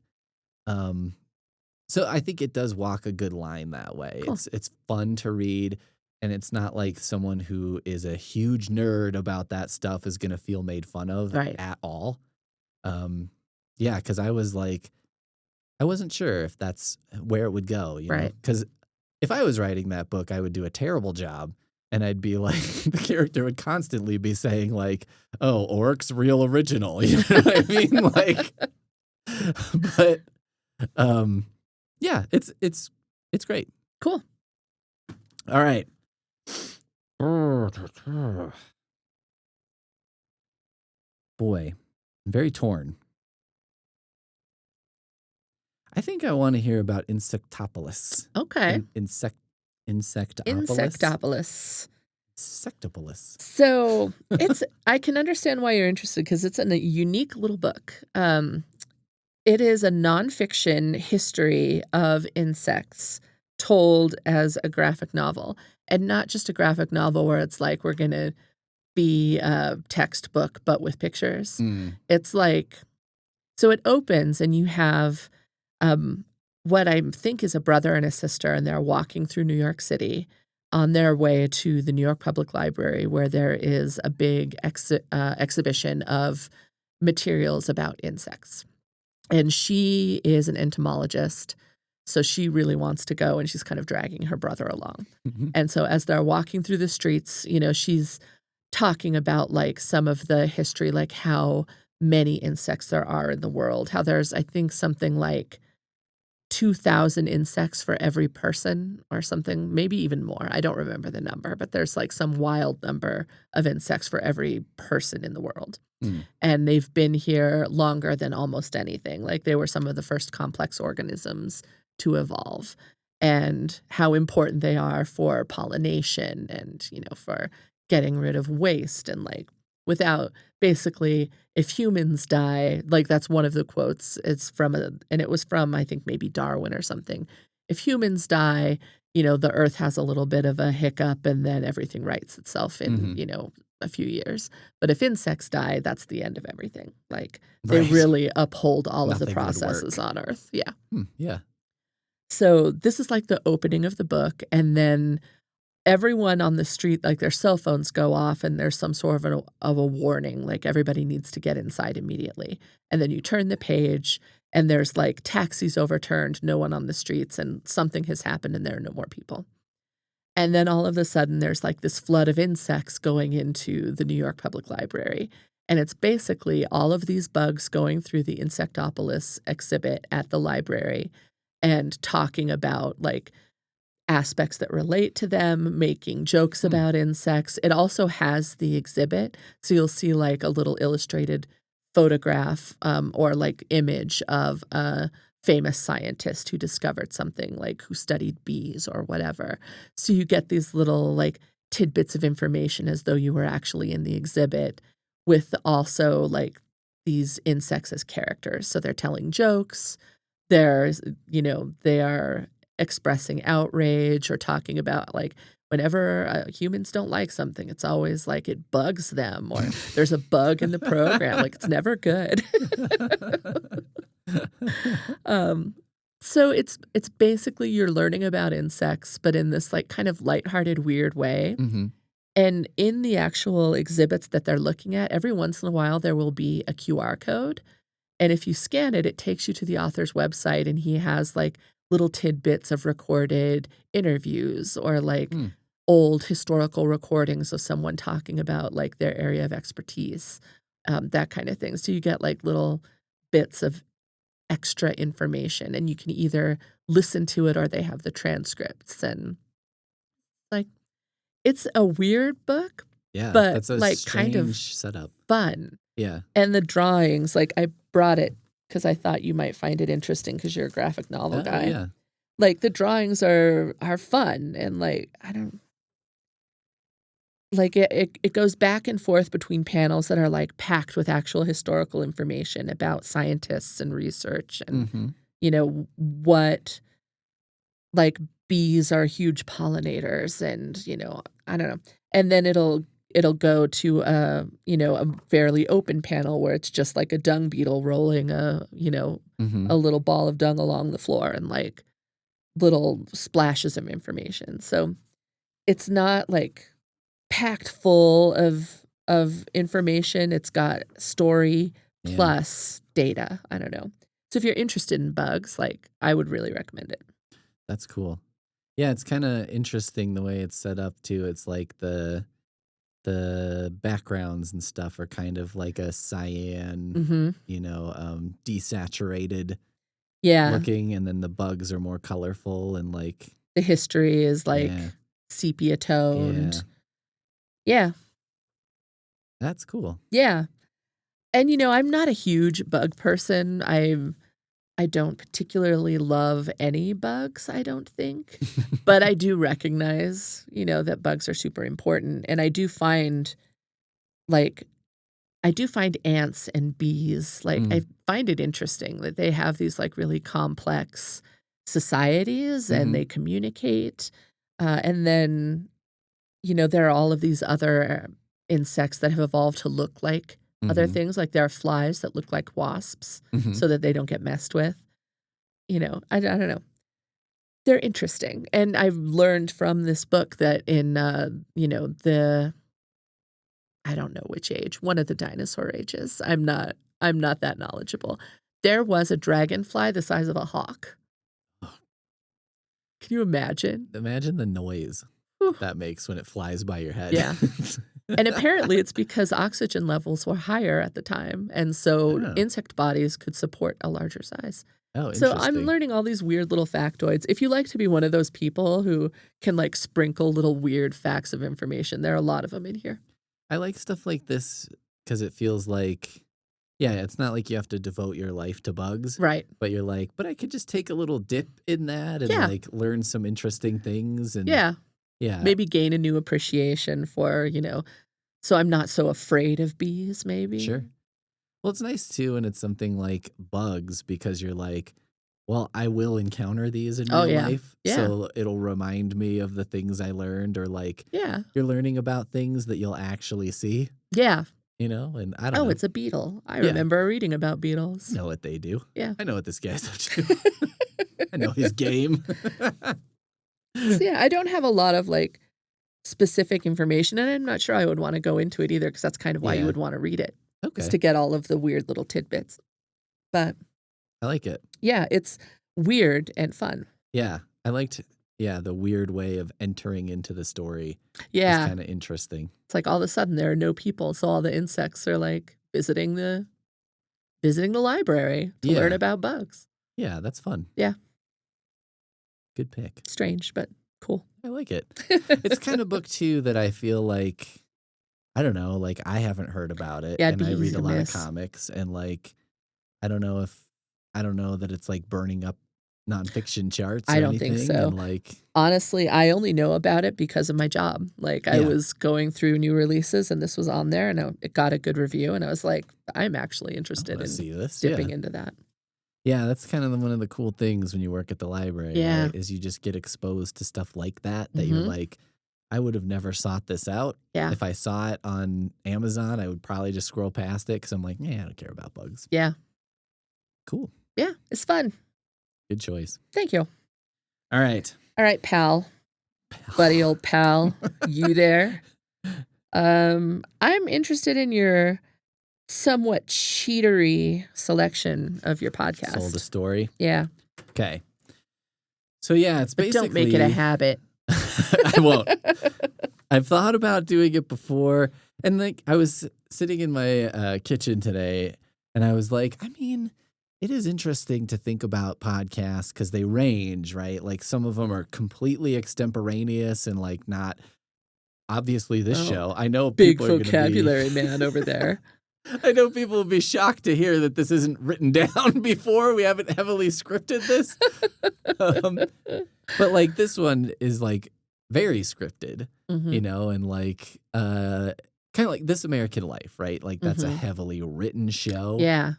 So I think it does walk a good line that way. Cool. It's fun to read, and it's not like someone who is a huge nerd about that stuff is going to feel made fun of at all. Yeah, because I was like, I wasn't sure if that's where it would go, know? Because if I was writing that book, I would do a terrible job. And I'd be like, the character would constantly be saying, like, oh, Orc's real original. You know what I mean? Like, but yeah, it's great. Cool. All right. Boy, I'm very torn. I think I want to hear about Insectopolis. Okay. Insectopolis. So I can understand why you're interested because it's a unique little book. It is a nonfiction history of insects told as a graphic novel, and not just a graphic novel where it's like we're going to be a textbook but with pictures. It's like, so it opens and you have what I think is a brother and a sister, and they're walking through New York City on their way to the New York Public Library, where there is a big exhibition of materials about insects. And she is an entomologist, so she really wants to go, and she's kind of dragging her brother along. And so as they're walking through the streets, she's talking about, like, some of the history, like how many insects there are in the world, how there's, I think, something like 2,000 insects for every person or something, maybe even more. I don't remember the number, but there's like some wild number of insects for every person in the world. And they've been here longer than almost anything. Like, they were some of the first complex organisms to evolve, and how important they are for pollination and, for getting rid of waste. And, like, without, basically, if humans die, like, that's one of the quotes. It's from and it was from, I think, maybe Darwin or something. If humans die, the Earth has a little bit of a hiccup and then everything rights itself in, a few years. But if insects die, that's the end of everything. Like, they Right. really uphold all of the Nothing would processes work. on Earth. Yeah. Yeah. So this is like the opening of the book, and then everyone on the street, like, their cell phones go off and there's some sort of a warning, like, everybody needs to get inside immediately. And then you turn the page and there's, like, taxis overturned, no one on the streets, and something has happened and there are no more people. And then all of a sudden, there's, like, this flood of insects going into the New York Public Library, and it's basically all of these bugs going through the Insectopolis exhibit at the library and talking about, like, aspects that relate to them, making jokes about insects. It also has the exhibit, so you'll see, like, a little illustrated photograph, or, like, image of a famous scientist who discovered something, like, who studied bees or whatever. So you get these little, like, tidbits of information as though you were actually in the exhibit with also, like, these insects as characters. So they're telling jokes, they are expressing outrage or talking about, like, whenever, humans don't like something, it's always like it bugs them or there's a bug in the program, like, it's never good. Um, so it's basically you're learning about insects, but in this, like, kind of lighthearted, weird way. Mhm. And in the actual exhibits that they're looking at, every once in a while, there will be a QR code, and if you scan it, it takes you to the author's website, and he has, like, little tidbits of recorded interviews or, like, Mm. old historical recordings of someone talking about, like, their area of expertise, that kinda thing. So you get, like, little bits of extra information, and you can either listen to it or they have the transcripts, and, like, it's a weird book, Yeah, but, that's a like, kind of strange setup. fun. Yeah. And the drawings, like, I brought it because I thought you might find it interesting because 'cause you're a graphic novel Oh, guy. yeah. Like, the drawings are fun and, like, I don't like, it goes back and forth between panels that are, like, packed with actual historical information about scientists and research and, Mhm. what like, bees are huge pollinators and, I don't know. And then it'll go to a fairly open panel where it's just like a dung beetle rolling Mhm. a little ball of dung along the floor and, like, little splashes of information. So, it's not, like, packed full of information. It's got story Yeah. plus data. I don't know. So, if you're interested in bugs, like, I would really recommend it. That's cool. Yeah, it's kinda interesting the way it's set up too. It's like the backgrounds and stuff are kind of like a cyan, Mhm. desaturated Yeah. looking, and then the bugs are more colorful and like The history is, yeah, like, sepia yeah. toned. Yeah, That's cool. yeah, and, I'm not a huge bug person. I don't particularly love any bugs, I don't think, but I do recognize, that bugs are super important, and like I do find ants and bees, like, I Mm. find it interesting that they have these, like, really complex societies and Mhm. they communicate, and then there are all of these other insects that have evolved to look like other Mhm. things, like there are flies that look like wasps Mhm. so that they don't get messed with. I don't know. They're interesting, and I've learned from this book that in, the I don't know which age, one of the dinosaur ages, I'm not that knowledgeable. There was a dragonfly the size of a hawk. Can you imagine? Imagine the noise Whew. that makes when it flies by your head. Yeah. And apparently it's because oxygen levels were higher at the time, and so Oh. insect bodies could support a larger size. Oh, So I'm interesting. learning all these weird little factoids. If you like to be one of those people who can, like, sprinkle little weird facts of information, there are a lot of them in here. I like stuff like this because it feels like yeah, it's not like you have to devote your life to bugs, Right. but you're like, "But I could just take a little dip in that and, Yeah. like, learn some interesting things," and Yeah. yeah, Maybe gain a new appreciation for, so I'm not so afraid of bees, maybe. sure. Well, it's nice too, and it's something like bugs because you're like, Well, I will encounter these in Oh, real yeah. life, Yeah. so it'll remind me of the things I learned, or, like, Yeah. you're learning about things that you'll actually see, Yeah. and I don't Oh, know. it's a beetle. I Yeah. remember reading about I beetles. know what they do. Yeah. I know what this guy's up to. I know his game. So, yeah, I don't have a lot of, like, specific information, and I'm not sure I would wanna go into it either, because that's kind of why you Yeah. would wanna read it, is Okay. to get all of the weird little tidbits. But, I like it. yeah, it's weird and fun. Yeah. I liked the weird way of entering into the story is Yeah. kinda interesting. It's like all of a sudden there are no people, so all the insects are, like, visiting the library to learn Yeah. about bugs. Yeah, that's fun. Yeah. Good pick. Strange, but cool. I like it. It's kind of book too that I feel like, I don't know, like, I haven't heard about it, Yeah, it'd and be I easy read a to lot of miss. comics, and, like, I don't know if I don't know that it's, like, burning up nonfiction charts I or don't think anything, so. and, like, Honestly, I only know about it because of my job. Like, I yeah, was going through new releases, and this was on there, and it got a good review, and I was like, "I'm actually I interested wanna in see this, dipping yeah. into that." Yeah, that's kind of one of the cool things when you work at the library, Yeah. right, is you just get exposed to stuff like that, that you're Mhm. like, "I would have never sought this out." Yeah. If I saw it on Amazon, I would probably just scroll past it because 'cause I'm like, "Yeah, I don't care about bugs." Yeah. Cool. Yeah, it's fun. Good choice. Thank you. All right. All right, pal. Buddy old pal. You there? I'm interested in your somewhat cheatery selection of your Sold a podcast. story. Yeah, Okay. So, yeah, it's but don't make it a basically habit. I won't. I've thought about doing it before, and, like, I was sitting in my, kitchen today, and I was like, I mean, it is interesting to think about podcasts because they range, right? Like, some of them are completely extemporaneous and, like, not obviously this Oh, show. I know big people are gonna be vocabulary man over there. I know people will be shocked to hear that this isn't written down before. We haven't heavily scripted this. Um, but, like, this one is, like, very scripted, Mhm, and, like, kinda like This American Life, right? Like, that's a mhm. heavily written show. Yeah,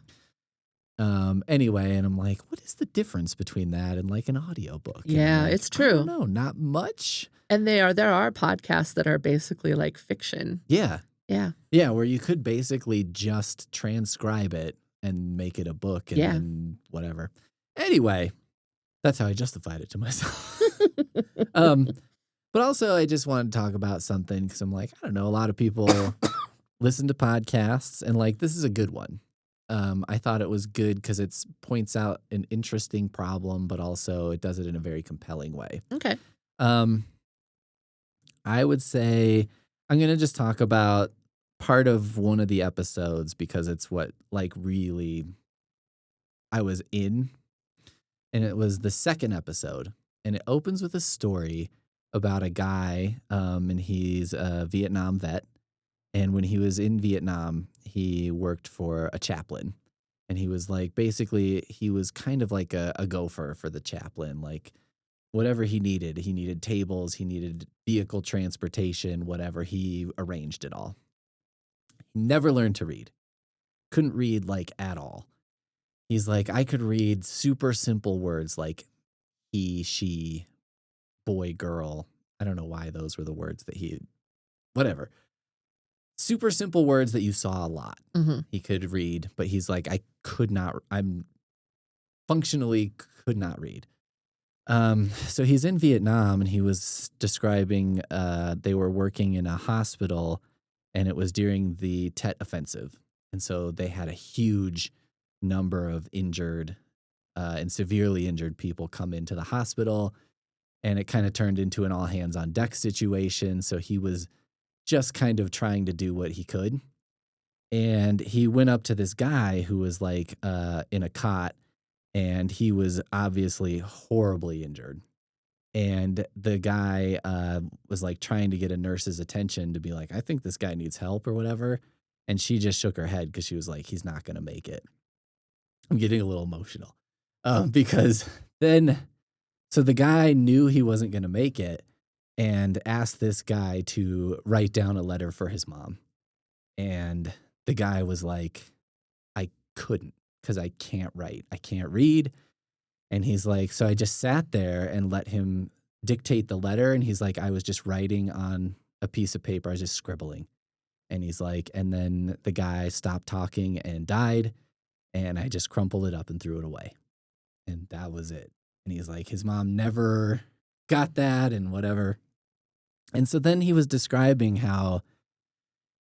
Anyway, and I'm like, "What is the difference between that and, like, an audiobook?" And I'm yeah, like, it's "I don't true. know, not much." And there are podcasts that are basically like fiction. Yeah. Yeah, Yeah, where you could basically just transcribe it and make it a book and yeah. then whatever. Anyway, that's how I justified it to myself. Um, but also I just wanted to talk about something because I'm like, I don't know, a lot of people listen to podcasts and, like, this is a good one. I thought it was good because it points out an interesting problem, but also it does it in a very compelling way. Okay. Um, I would say I'm gonna just talk about part of one of the episodes because it's what, like, really I was in, and it was the second episode, and it opens with a story about a guy, and he's a Vietnam vet, and when he was in Vietnam, he worked for a chaplain, and he was, like, basically, he was kind of like a gopher for the chaplain, like, whatever he needed tables, he needed vehicle transportation, whatever, he arranged it all. He never learned to read. Couldn't read, like, at all. He's like, I could read super simple words like he, she, boy, girl. I don't know why those were the words that whatever. Super simple words that you saw a lot. Mhm. He could read, but he's like, I'm functionally could not read. So he's in Vietnam and he was describing, they were working in a hospital and it was during the Tet Offensive. And so they had a huge number of injured, and severely injured people come into the hospital. And it kind of turned into an all hands on deck situation. So he was just kind of trying to do what he could. And he went up to this guy who was like, in a cot, and he was obviously horribly injured. And the guy, was, like, trying to get a nurse's attention to be like, "I think this guy needs help," or whatever, and she just shook her head because she was like, "He's not gonna make it." I'm getting a little emotional, because then so the guy knew he wasn't gonna make it and asked this guy to write down a letter for his mom, and the guy was like, "I couldn't because I can't write. I can't read." And he's like, so I just sat there and let him dictate the letter. And he's like, I was just writing on a piece of paper. I was just scribbling. And he's like, and then the guy stopped talking and died. And I just crumpled it up and threw it away. And that was it. And he's like, his mom never got that and whatever. And so then he was describing how,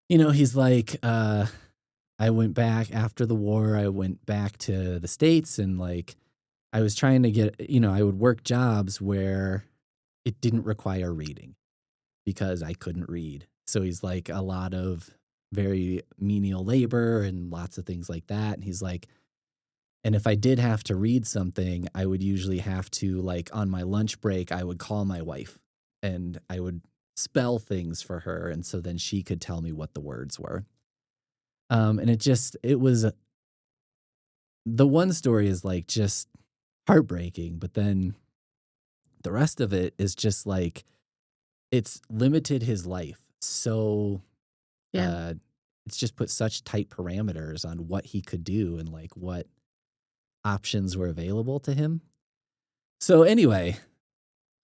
he's like, I went back after the war. I went back to the States and like, I was trying to get, I would work jobs where it didn't require reading because I couldn't read. So he's like a lot of very menial labor and lots of things like that. And he's like, and if I did have to read something, I would usually have to, like, on my lunch break, I would call my wife and I would spell things for her. And so then she could tell me what the words were. And it was, the one story is like just heartbreaking, but then the rest of it is just like, it's limited his life. So, Yeah. it's just put such tight parameters on what he could do and like what options were available to him. So anyway,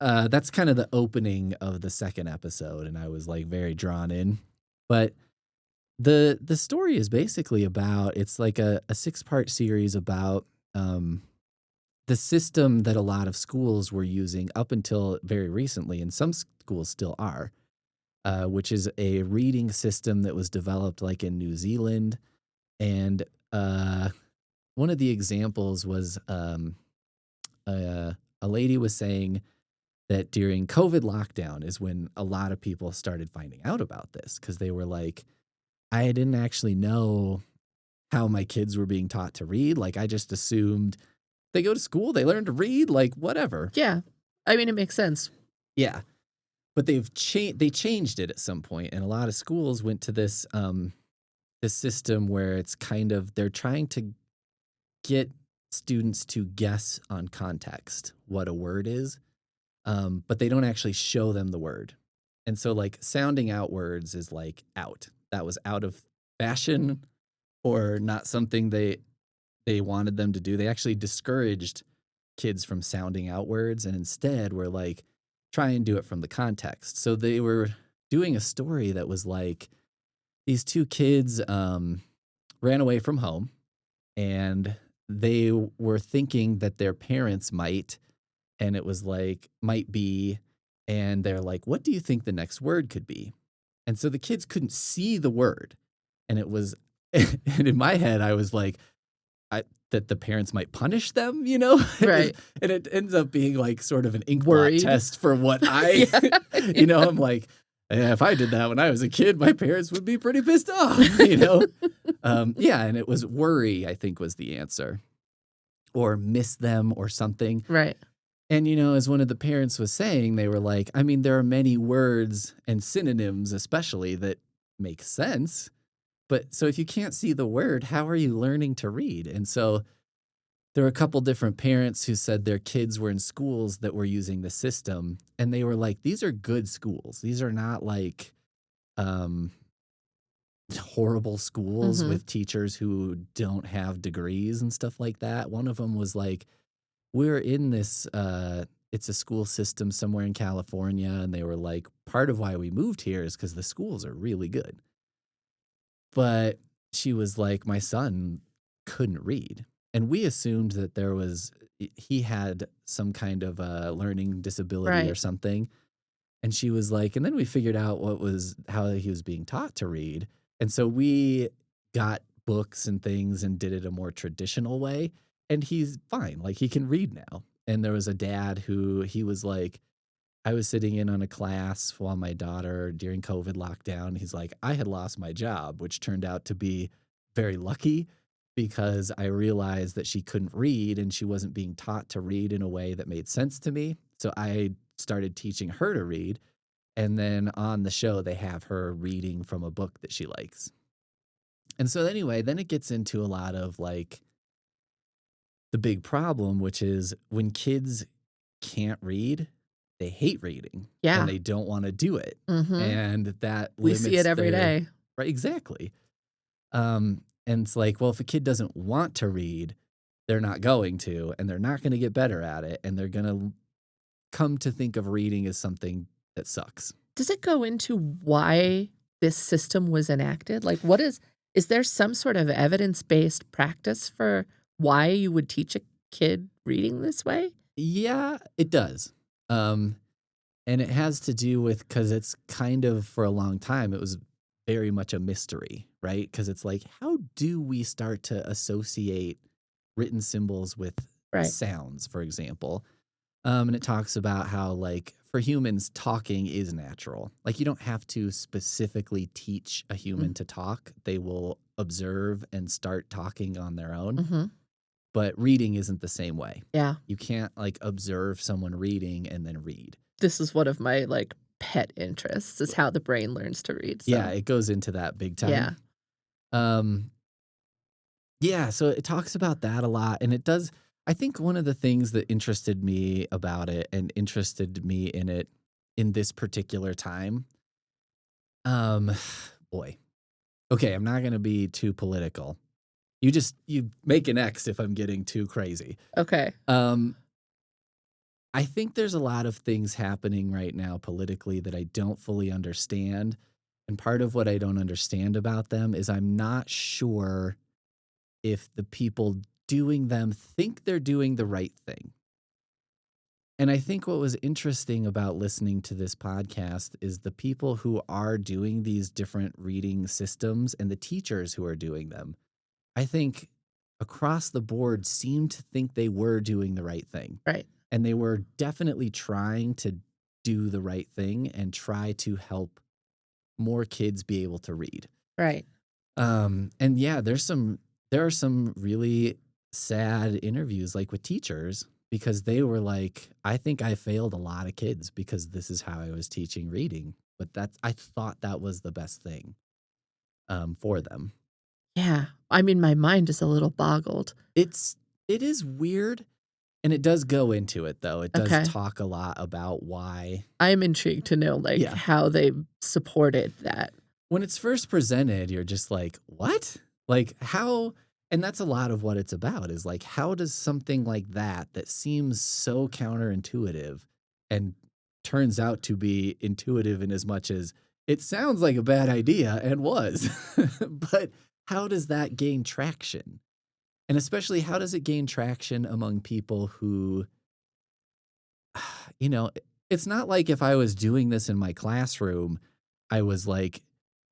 that's kind of the opening of the second episode, and I was like very drawn in. But the story is basically about, it's like a 6-part series about the system that a lot of schools were using up until very recently, and some schools still are, which is a reading system that was developed like in New Zealand. And one of the examples was a lady was saying that during COVID lockdown is when a lot of people started finding out about this, because they were like, I didn't actually know how my kids were being taught to read. Like, I just assumed they go to school, they learn to read, like whatever. Yeah. I mean, it makes sense. Yeah. But they changed it at some point, and a lot of schools went to this system where it's kind of, they're trying to get students to guess on context what a word is, but they don't actually show them the word. And so like sounding out words is like out. That was out of fashion or not something they wanted them to do. They actually discouraged kids from sounding out words and instead were like, try and do it from the context. So they were doing a story that was like, these two kids ran away from home and they were thinking that their parents might, and it was like, might be, and they're like, what do you think the next word could be? And so the kids couldn't see the word. And it was, and in my head, I was like, that the parents might punish them, Right. And it ends up being like sort of an ink blot Worried. test for what I, I'm like, if I did that when I was a kid, my parents would be pretty pissed off, Yeah, and it was worry, I think, was the answer. Or miss them or something. Right. And, as one of the parents was saying, they were like, I mean, there are many words and synonyms, especially, that make sense. But so if you can't see the word, how are you learning to read? And so there were a couple different parents who said their kids were in schools that were using the system. And they were like, these are good schools. These are not like horrible schools with teachers who don't have degrees and stuff like that. One of them was like, we're in this, it's a school system somewhere in California. And they were like, part of why we moved here is because the schools are really good. But she was like, my son couldn't read. And we assumed that he had some kind of a learning disability or something. And she was like, and then we figured out how he was being taught to read. And so we got books and things and did it a more traditional way. And he's fine. Like, he can read now. And there was a dad he was like, I was sitting in on a class while my daughter during COVID lockdown, he's like, I had lost my job, which turned out to be very lucky because I realized that she couldn't read and she wasn't being taught to read in a way that made sense to me. So I started teaching her to read. And then on the show, they have her reading from a book that she likes. And so anyway, then it gets into a lot of like the big problem, which is when kids can't read, they hate reading. Yeah. And they don't want to do it. And that we see it every day. Right, exactly. And it's like, well, if a kid doesn't want to read, they're not going to, and they're not going to get better at it, and they're going to come to think of reading as something that sucks. Does it go into why this system was enacted? Like, is there some sort of evidence-based practice for why you would teach a kid reading this way? Yeah, it does. Um, and it has to do with because it's kind of for a long time, it was very much a mystery, right? Because it's like, how do we start to associate written symbols with Right. sounds, for example? And it talks about how, like, for humans, talking is natural. Like, you don't have to specifically teach a human Mm. to talk. They will observe and start talking on their own. Mhm. But reading isn't the same way. Yeah. You can't, like, observe someone reading and then read. This is one of my, like, pet interests is how the brain learns to read, Yeah, so it goes into that big yeah. time. Um, yeah, so it talks about that a lot, and it does. I think one of the things that interested me about it and interested me in it in this particular time, um, boy. Okay, I'm not gonna be too political. You make an X if I'm getting too crazy. Okay. Um, I think there's a lot of things happening right now politically that I don't fully understand, and part of what I don't understand about them is I'm not sure if the people doing them think they're doing the right thing. And I think what was interesting about listening to this podcast is the people who are doing these different reading systems and the teachers who are doing them, I think across the board seemed to think they were doing the right thing. Right. And they were definitely trying to do the right thing and try to help more kids be able to read. Right. And yeah, there are some really sad interviews like with teachers because they were like, I think I failed a lot of kids because this is how I was teaching reading. But I thought that was the best thing for them. Yeah. I mean, my mind is a little boggled. It is weird, and it does go into it though. It does Okay. talk a lot about why. I'm intrigued to know, like, Yeah. how they supported that. When it's first presented, you're just like, "What?" Like, how and that's a lot of what it's about is, like, how does something like that seems so counterintuitive and turns out to be intuitive in as much as it sounds like a bad idea and was, but how does that gain traction? And especially, how does it gain traction among people who, you know, it's not like if I was doing this in my classroom, I was, like,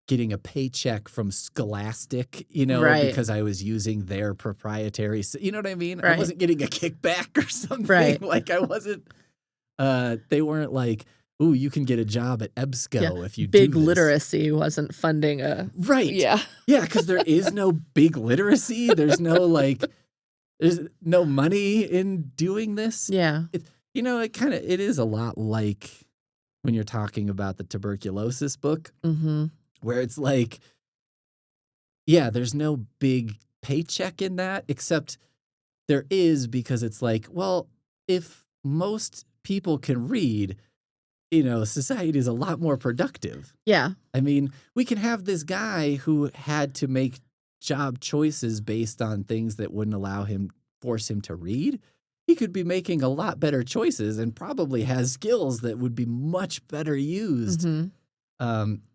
getting a paycheck from Scholastic, Right. because I was using their proprietary you know what I mean? I Right. wasn't getting a kickback or something, Right. like, I wasn't they weren't like, "Ooh, you can get a job at Yeah. EBSCO if you do Big this." literacy wasn't funding a Right. yeah. Yeah, because there is no big literacy, there's no money in doing this. Yeah. It is a lot like when you're talking about the tuberculosis book, Mhm. where it's like, yeah, there's no big paycheck in that, except there is because it's like, well, if most people can read, society is a lot more productive. Yeah. I mean, we can have this guy who had to make job choices based on things that wouldn't force him to read. He could be making a lot better choices and probably has skills that would be much better used Mhm.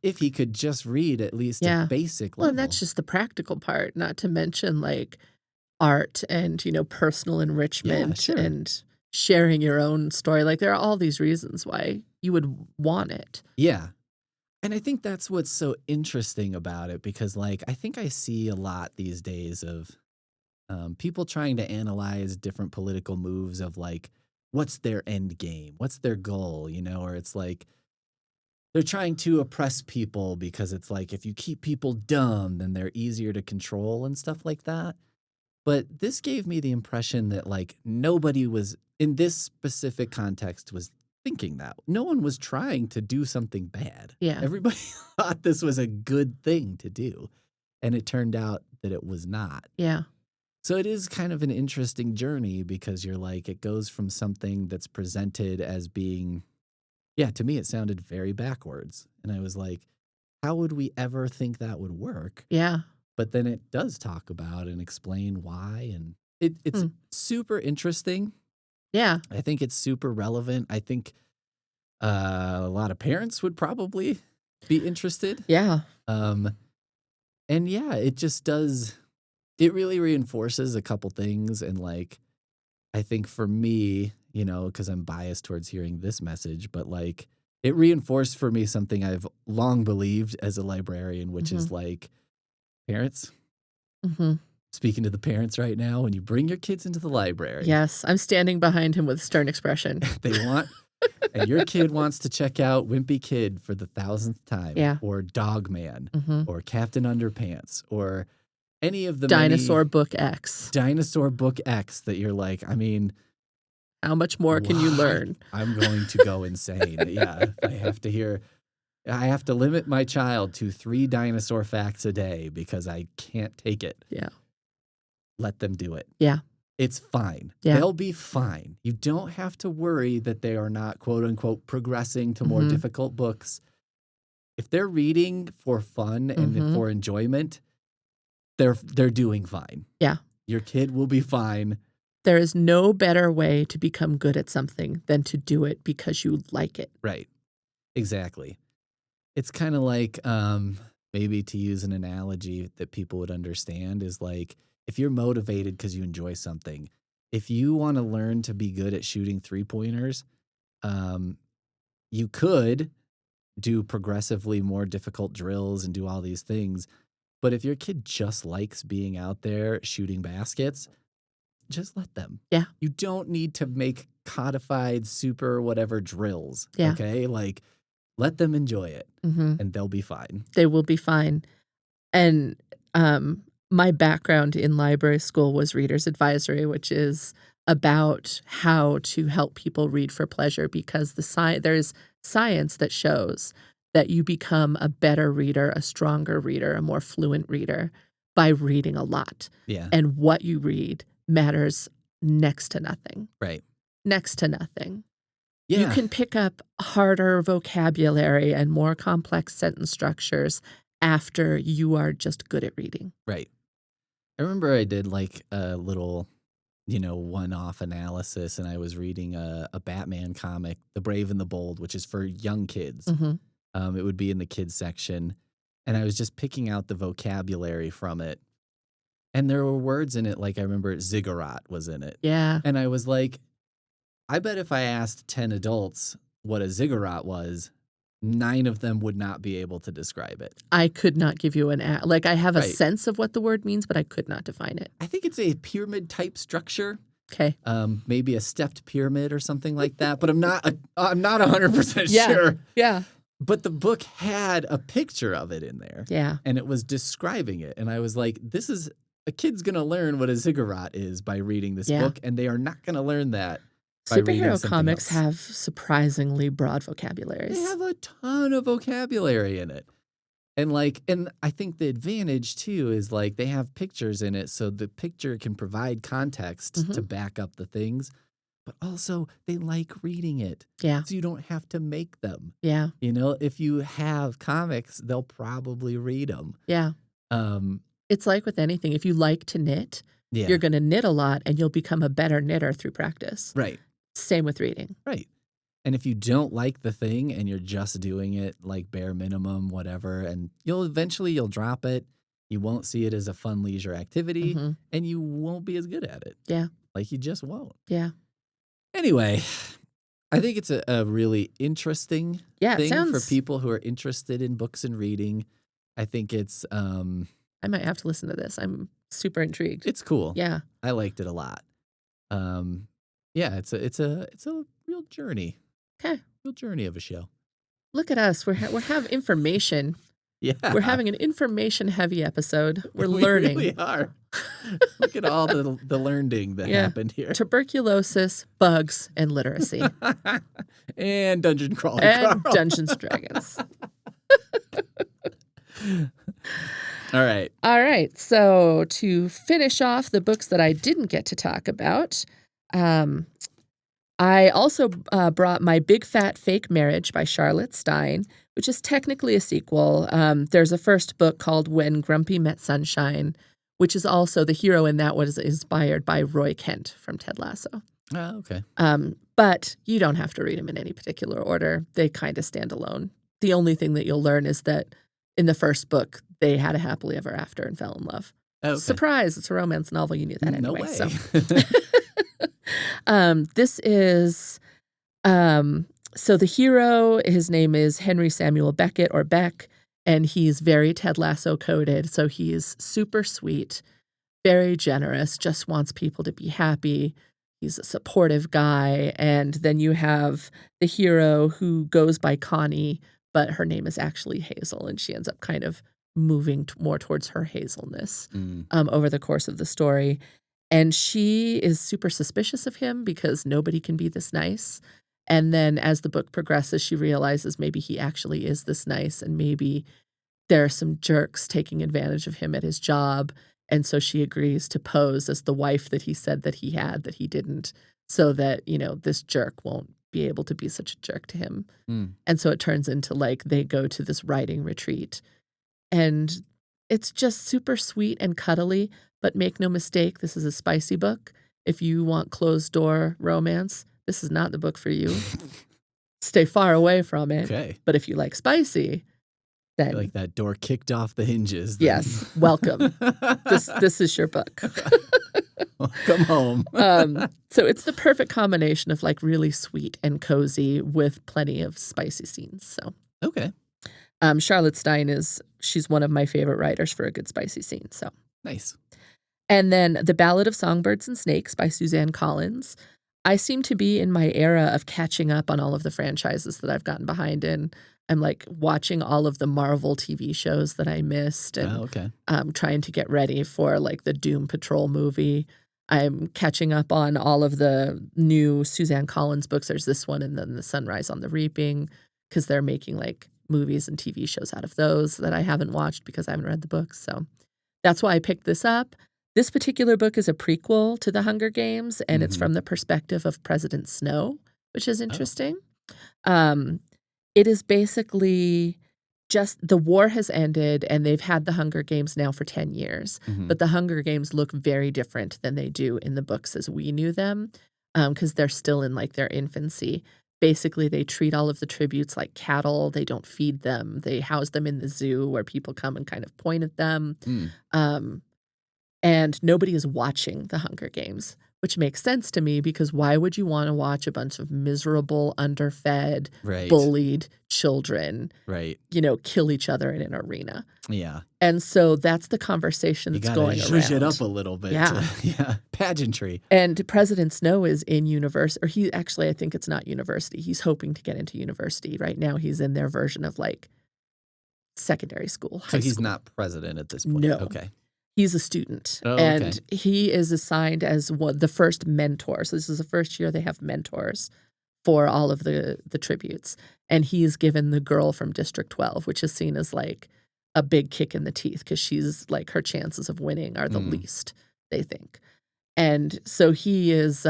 if he could just read at least a Yeah. basic Well, and level. that's just the practical part, not to mention, like, art and, personal Yeah, enrichment sure. and sharing your own story. Like, there are all these reasons why you would want it. Yeah. And I think that's what's so interesting about it because, like, I think I see a lot these days of people trying to analyze different political moves of like, what's their end game? What's their goal? Or it's like they're trying to oppress people because it's like if you keep people dumb, then they're easier to control and stuff like that. But this gave me the impression that like nobody was in this specific context was thinking that. No one was trying to do something bad. Yeah. Everybody thought this was a good thing to do. And it turned out that it was not. Yeah. So it is kind of an interesting journey because you're like, it goes from something that's presented as being, yeah, to me, it sounded very backwards. And I was like, how would we ever think that would work? Yeah. But then it does talk about and explain why. And It's super interesting. Yeah. I think it's super relevant. I think a lot of parents would probably be interested. Yeah. And yeah, it just does. It really reinforces a couple things. And like, I think for me, you know, because I'm biased towards hearing this message, but like, it reinforced for me something I've long believed as a librarian, which is like, parents, speaking to the parents right now, when you bring your kids into the library. Yes, I'm standing behind him with stern expression. And your kid wants to check out Wimpy Kid for the 1,000th time, or Dog Man, or Captain Underpants, or any of the Dinosaur Book X. Dinosaur Book X that you're like, I mean, how much more can you learn? I'm going to go insane. Yeah, I have to limit my child to 3 dinosaur facts a day because I can't take it. Yeah. Let them do it. Yeah. It's fine. Yeah. They'll be fine. You don't have to worry that they are not, quote unquote, progressing to more difficult books. If they're reading for fun and for enjoyment, they're doing fine. Yeah. Your kid will be fine. There is no better way to become good at something than to do it because you like it. Right. Exactly. It's kind of like, maybe to use an analogy that people would understand is like, if you're motivated because you enjoy something, if you want to learn to be good at shooting 3-pointers, you could do progressively more difficult drills and do all these things. But if your kid just likes being out there shooting baskets, just let them. Yeah. You don't need to make codified super whatever drills. Yeah. Okay? Like, let them enjoy it and they'll be fine. They will be fine. And my background in library school was Reader's Advisory, which is about how to help people read for pleasure, because there's science that shows that you become a better reader, a stronger reader, a more fluent reader by reading a lot. Yeah. And what you read matters next to nothing. Right. Next to nothing. Yeah. You can pick up harder vocabulary and more complex sentence structures after you are just good at reading. Right. I remember I did like a little, one-off analysis, and I was reading a Batman comic, The Brave and the Bold, which is for young kids. It would be in the kids section, and I was just picking out the vocabulary from it. And there were words in it, like I remember ziggurat was in it. Yeah. And I was like, I bet if I asked 10 adults what a ziggurat was, 9 of them would not be able to describe it. I could not give you I have a sense of what the word means, but I could not define it. I think it's a pyramid type structure. Okay. Maybe a stepped pyramid or something like that, but I'm not 100% sure. Yeah. But the book had a picture of it in there. Yeah. And it was describing it. And I was like, a kid's going to learn what a ziggurat is by reading this book, and they are not going to learn that. Superhero comics have surprisingly broad vocabularies. They have a ton of vocabulary in it. And I think the advantage too is like they have pictures in it, so the picture can provide context to back up the things, but also they like reading it. Yeah. So you don't have to make them. Yeah. If you have comics, they'll probably read them. Yeah. It's like with anything. If you like to knit, you're going to knit a lot and you'll become a better knitter through practice. Right. Same with reading. Right. And if you don't like the thing and you're just doing it like bare minimum, whatever, and you'll drop it. You won't see it as a fun leisure activity and you won't be as good at it. Yeah. Like you just won't. Yeah. Anyway, I think it's a really interesting thing for people who are interested in books and reading. I think it's I might have to listen to this. I'm super intrigued. It's cool. Yeah. I liked it a lot. Yeah, it's a real journey. Okay. Real journey of a show. Look at us. We have information. Yeah. We're having an information heavy episode. We're learning. We really are. Look at all the learning that happened here. Tuberculosis, bugs, and literacy. And Dungeon Crawler. And Dungeons & Dragons. All right. All right. So to finish off the books that I didn't get to talk about, I also brought My Big Fat Fake Marriage by Charlotte Stein, which is technically a sequel. There's a first book called When Grumpy Met Sunshine, which is also the hero in that was inspired by Roy Kent from Ted Lasso. Oh, okay. But you don't have to read them in any particular order. They kind of stand alone. The only thing that you'll learn is that in the first book, they had a happily ever after and fell in love. Okay. Surprise, it's a romance novel. You knew that anyway. No way. So. This is, so the hero, his name is Henry Samuel Beckett or Beck, and he's very Ted Lasso coded. So he's super sweet, very generous, just wants people to be happy. He's a supportive guy. And then you have the hero who goes by Connie, but her name is actually Hazel, and she ends up kind of moving more towards her hazelness over the course of the story. And she is super suspicious of him because nobody can be this nice. And then as the book progresses, she realizes maybe he actually is this nice, and maybe there are some jerks taking advantage of him at his job. And so she agrees to pose as the wife that he said that he had, that he didn't, so that, you know, this jerk won't be able to be such a jerk to him. And so it turns into like they go to this writing retreat. And it's just super sweet and cuddly, but make no mistake, this is a spicy book. If you want closed door romance, this is not the book for you. Stay far away from it. Okay. But if you like spicy, then like that door kicked off the hinges. Then. Yes, welcome. This is your book. Welcome home. So it's the perfect combination of like really sweet and cozy with plenty of spicy scenes. So okay. Charlotte Stein she's one of my favorite writers for a good spicy scene. So nice. And then The Ballad of Songbirds and Snakes by Suzanne Collins. I seem to be in my era of catching up on all of the franchises that I've gotten behind in. I'm like watching all of the Marvel TV shows that I missed, and trying to get ready for like the Doom Patrol movie. I'm catching up on all of the new Suzanne Collins books. There's this one, and then The Sunrise on the Reaping, because they're making like movies and TV shows out of those that I haven't watched because I haven't read the books. So that's why I picked this up. This particular book is a prequel to The Hunger Games, and it's from the perspective of President Snow, which is interesting. It is basically just the war has ended, and they've had the Hunger Games now for 10 years. But the Hunger Games look very different than they do in the books as we knew them, because they're still in like their infancy. Basically, they treat all of the tributes like cattle. They don't feed them. They house them in the zoo where people come and kind of point at them. And nobody is watching the Hunger Games, which makes sense to me because why would you want to watch a bunch of miserable, underfed, bullied children, you know, kill each other in an arena? Yeah. And so that's the conversation that's going around. You gotta zhuzh it up a little bit. Yeah. Pageantry. And President Snow is in university, or he actually, I think it's not university. He's hoping to get into university. Right now he's in their version of like secondary school, high So he's school. Not president at this point? No. Okay. He's a student, and he is assigned as the first mentor. So this is the first year they have mentors for all of the tributes. And he is given the girl from District 12, which is seen as like a big kick in the teeth because she's like her chances of winning are the least, they think. And so he is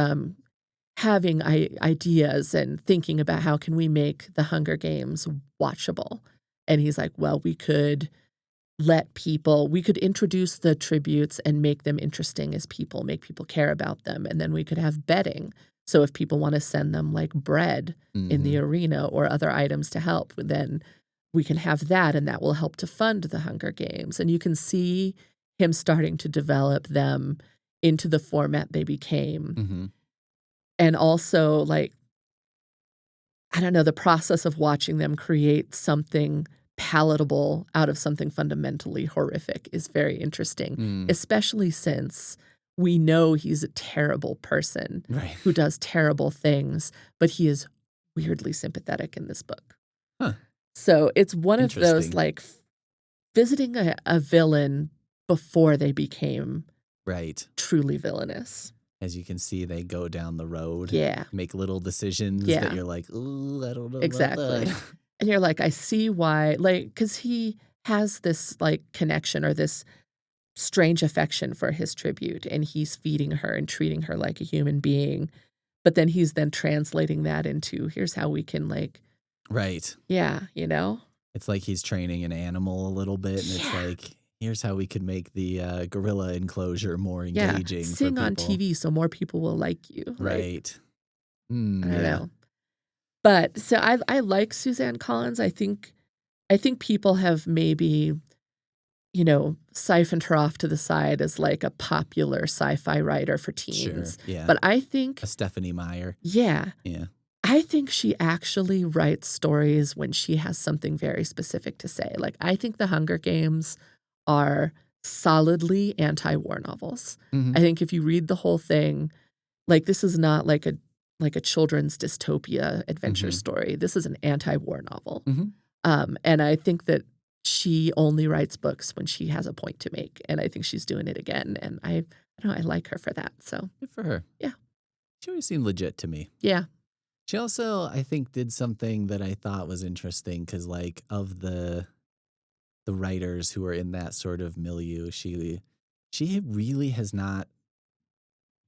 having ideas and thinking about how can we make the Hunger Games watchable. And he's like, well, we could introduce the tributes and make them interesting as people, make people care about them. And then we could have betting. So if people want to send them like bread in the arena or other items to help, then we can have that, and that will help to fund the Hunger Games. And you can see him starting to develop them into the format they became. And also like, I don't know, the process of watching them create something palatable out of something fundamentally horrific is very interesting, especially since we know he's a terrible person who does terrible things, but he is weirdly sympathetic in this book. So it's one of those like visiting a villain before they became truly villainous. As you can see, they go down the road, make little decisions that you're like, ooh, I don't know about that. And you're like, I see why, like, because he has this like connection or this strange affection for his tribute, and he's feeding her and treating her like a human being. But then he's translating that into here's how we can like, right. Yeah, you know? It's like he's training an animal a little bit, and it's like, here's how we could make the gorilla enclosure more Yeah, engaging for sing on people. TV so more people will like you, like, Right. I don't Yeah. know. But so I like Suzanne Collins. I think people have maybe, siphoned her off to the side as, like, a popular sci-fi writer for Sure. teens. Yeah. But I A think Stephanie Meyer. yeah, Yeah. I think she actually writes stories when she has something very specific to say. Like, I think The Hunger Games are solidly anti-war novels. Hmm. I think if you read the whole thing, like, this is not like a children's dystopia adventure Hmm. story. This is an anti-war novel. Hmm. And I think that she only writes books when she has a point to make, and I think she's doing it again, and I don't know, I like her for that, so, Good for her. yeah. She always seemed legit to me. Yeah. She also, I think, did something that I thought was interesting because, like, of the writers who are in that sort of milieu, she really has not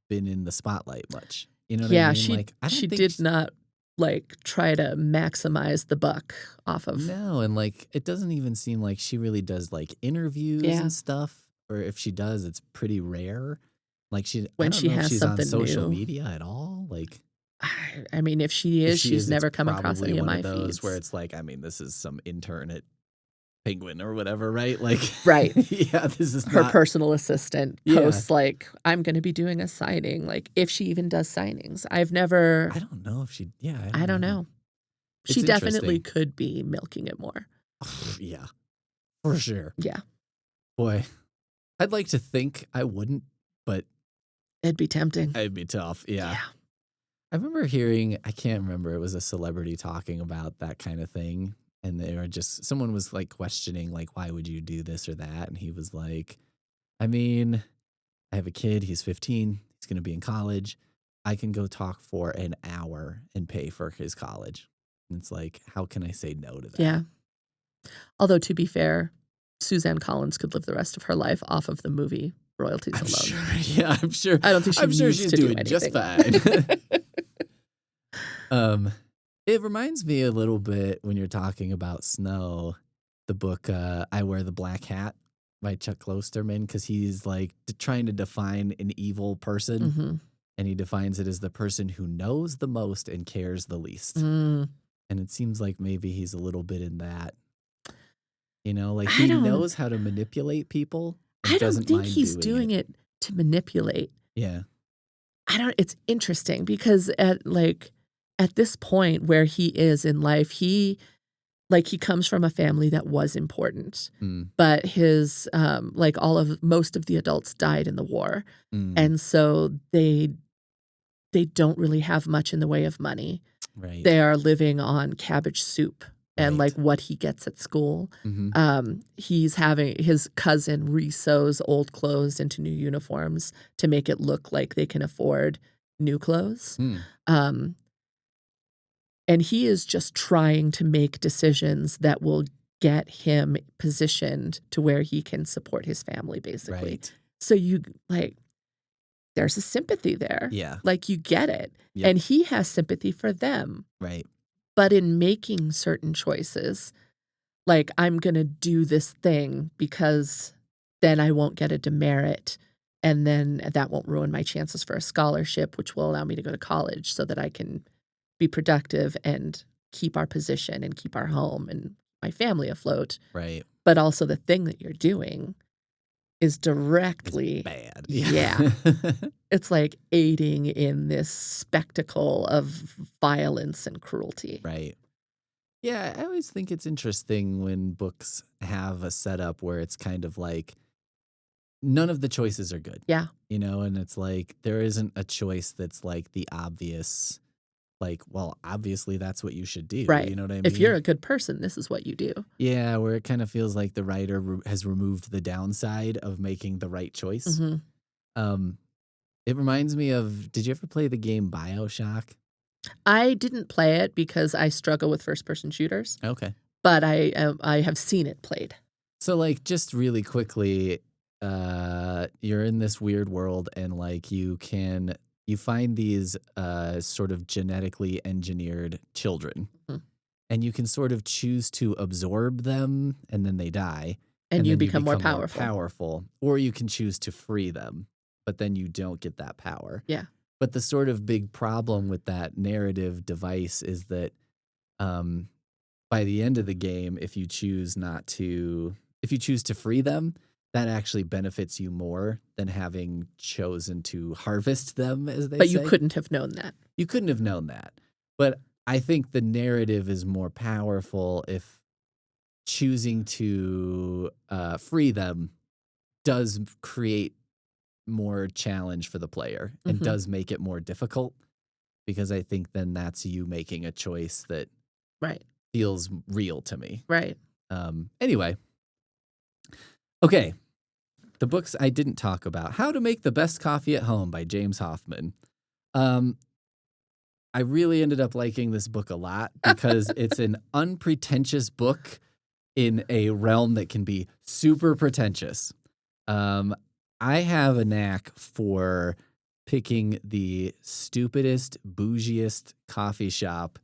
been in the spotlight much. You know what I Yeah, mean? she Like, I she don't think did not, like, try to maximize the buck off of no, and like it doesn't even seem like she really does like interviews yeah, and stuff, or if she does, it's pretty rare. Like I when don't she know if has she's on something social new. media at all. Like I mean, if she if is, she she's is, it's never come across probably any of one of my those where feeds. it's like, I mean, this is some intern at Penguin or whatever, right? Like, Right. yeah, this is Her not. personal assistant Yeah, posts, like, "I'm gonna be doing a signing," like, if she even does signings. I don't know if she. Yeah, I I don't don't know. know. She It's definitely interesting. could be milking it more. Yeah, for sure. Yeah, Boy, I'd like to think I wouldn't, but it'd be tempting. it'd be tough. Yeah. Yeah. I remember hearing, I can't remember, it was a celebrity talking about that kind of thing. And they were just, someone was like questioning, like, why would you do this or that? And he was like, I mean, I have a kid, he's 15, he's going to be in college. I can go talk for an hour and pay for his college. And it's like, how can I say no to that? Yeah. Although, to be fair, Suzanne Collins could live the rest of her life off of the movie royalties I'm alone. sure. Yeah, I'm sure. I don't think she I'm sure needs she's to do doing just anything. fine. Um, it reminds me a little bit when you're talking about Snow, the book I Wear the Black Hat by Chuck Klosterman, because he's like trying to define an evil person, Mhm. and he defines it as the person who knows the most and cares the least. Mm. And it seems like maybe he's a little bit in that, like I he don't knows how to manipulate people and I don't doesn't think mind he's doing doing it. it to manipulate. Yeah. It's interesting because at this point where he is in life, he comes from a family that was important, Mm, but most of the adults died in the war, mm, and so they don't really have much in the way of money. right. They are living on cabbage soup and, like, Right. what he gets at school. Hmm. He's having his cousin resews old clothes into new uniforms to make it look like they can afford new clothes. Mm, Um, and he is just trying to make decisions that will get him positioned to where he can support his family, basically. right. So there's a sympathy there. Yeah. Like, you get it. Yep. And he has sympathy for them. Right. But in making certain choices, like, I'm gonna do this thing because then I won't get a demerit, and then that won't ruin my chances for a scholarship, which will allow me to go to college so that I can be productive and keep our position and keep our home and my family afloat. Right. But also the thing that you're doing is It's directly bad. yeah. Yeah. It's like aiding in this spectacle of violence and cruelty. Right. Yeah, I always think it's interesting when books have a setup where it's kind of like none of the choices are good, Yeah, and it's like there isn't a choice that's like the obvious, like, well, obviously that's what you should do. right. You know what I If you're mean? a good person, this is what you do. Yeah, where it kind of feels like the writer has removed the downside of making the right choice. Mhm. Um, it reminds me of, did you ever play the game BioShock? I didn't play it because I struggle with first person shooters, Okay. but I have seen it played. So, like, just really quickly, you're in this weird world, and like you find these sort of genetically engineered children, Mhm. and you can sort of choose to absorb them, and then they die, And you then become more more powerful. powerful. Or you can choose to free them, but then you don't get that power. Yeah. But the sort of big problem with that narrative device is that by the end of the game, if you choose to free them, that actually benefits you more than having chosen to harvest them, as they say. But you couldn't have known that. You couldn't have known that. But I think the narrative is more powerful if choosing to free them does create more challenge for the player and does make it more difficult, because I think then that's you making a choice that feels real to me. Right. Anyway. Okay. The books I didn't talk about. How to Make the Best Coffee at Home by James Hoffman. I really ended up liking this book a lot because it's an unpretentious book in a realm that can be super pretentious. I have a knack for picking the stupidest, bougiest coffee shop,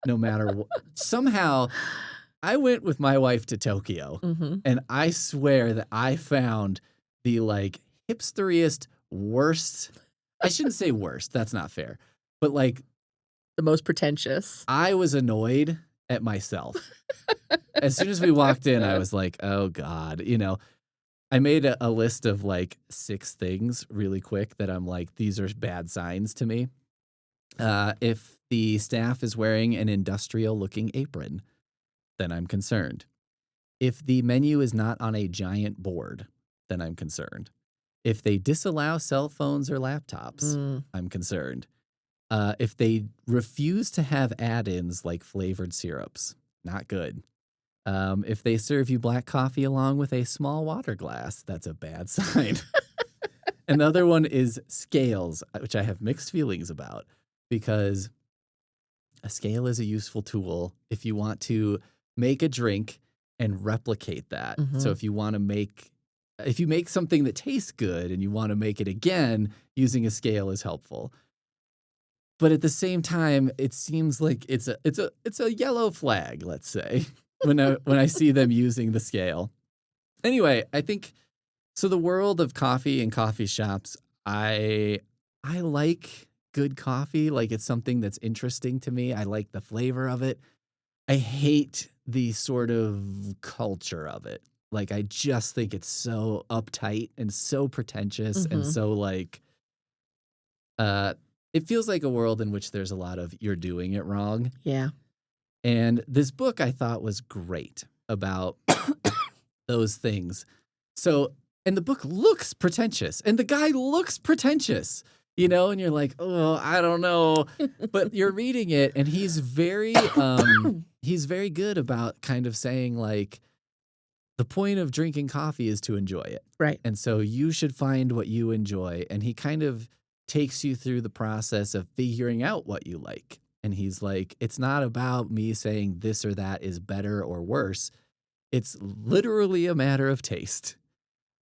no matter what. Somehow, I went with my wife to Tokyo, and I swear that I found the like hipsteriest, worst. I shouldn't say worst. That's not fair. But like the most pretentious. I was annoyed at myself. As soon as we walked in, I was like, oh God, I made a list of like 6 things really quick that I'm like, these are bad signs to me. If the staff is wearing an industrial looking apron, then I'm concerned. If the menu is not on a giant board, then I'm concerned. If they disallow cell phones or laptops, I'm concerned. If they refuse to have add-ins like flavored syrups, not good. If they serve you black coffee along with a small water glass, that's a bad sign. Another one is scales, which I have mixed feelings about, because a scale is a useful tool if you want to make a drink and replicate that. So if you make something that tastes good and you want to make it again, using a scale is helpful. But at the same time, it seems like it's a yellow flag, let's say, when I see them using the scale. Anyway, I think so. The world of coffee and coffee shops, I like good coffee. Like, it's something that's interesting to me. I like the flavor of it. I hate the sort of culture of it. Like, I just think it's so uptight and so pretentious and so like, it feels like a world in which there's a lot of you're doing it wrong. Yeah. And this book I thought was great about those things. So, and the book looks pretentious and the guy looks pretentious, and you're like, oh, I don't know. But you're reading it and he's very good about kind of saying like, the point of drinking coffee is to enjoy it. Right. And so you should find what you enjoy. And he kind of takes you through the process of figuring out what you like. And he's like, it's not about me saying this or that is better or worse. It's literally a matter of taste.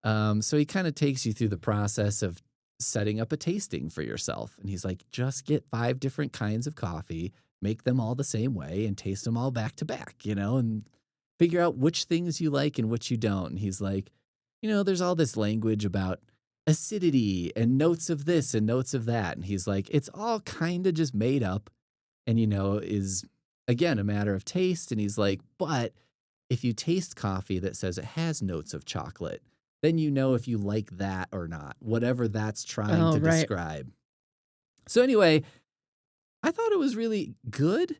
So he kind of takes you through the process of setting up a tasting for yourself. And he's like, just get 5 different kinds of coffee, make them all the same way, and taste them all back to back, and figure out which things you like and which you don't. And he's like, there's all this language about acidity and notes of this and notes of that. And he's like, it's all kind of just made up and, is, again, a matter of taste. And he's like, but if you taste coffee that says it has notes of chocolate, then if you like that or not, whatever that's trying to describe. So anyway, I thought it was really good.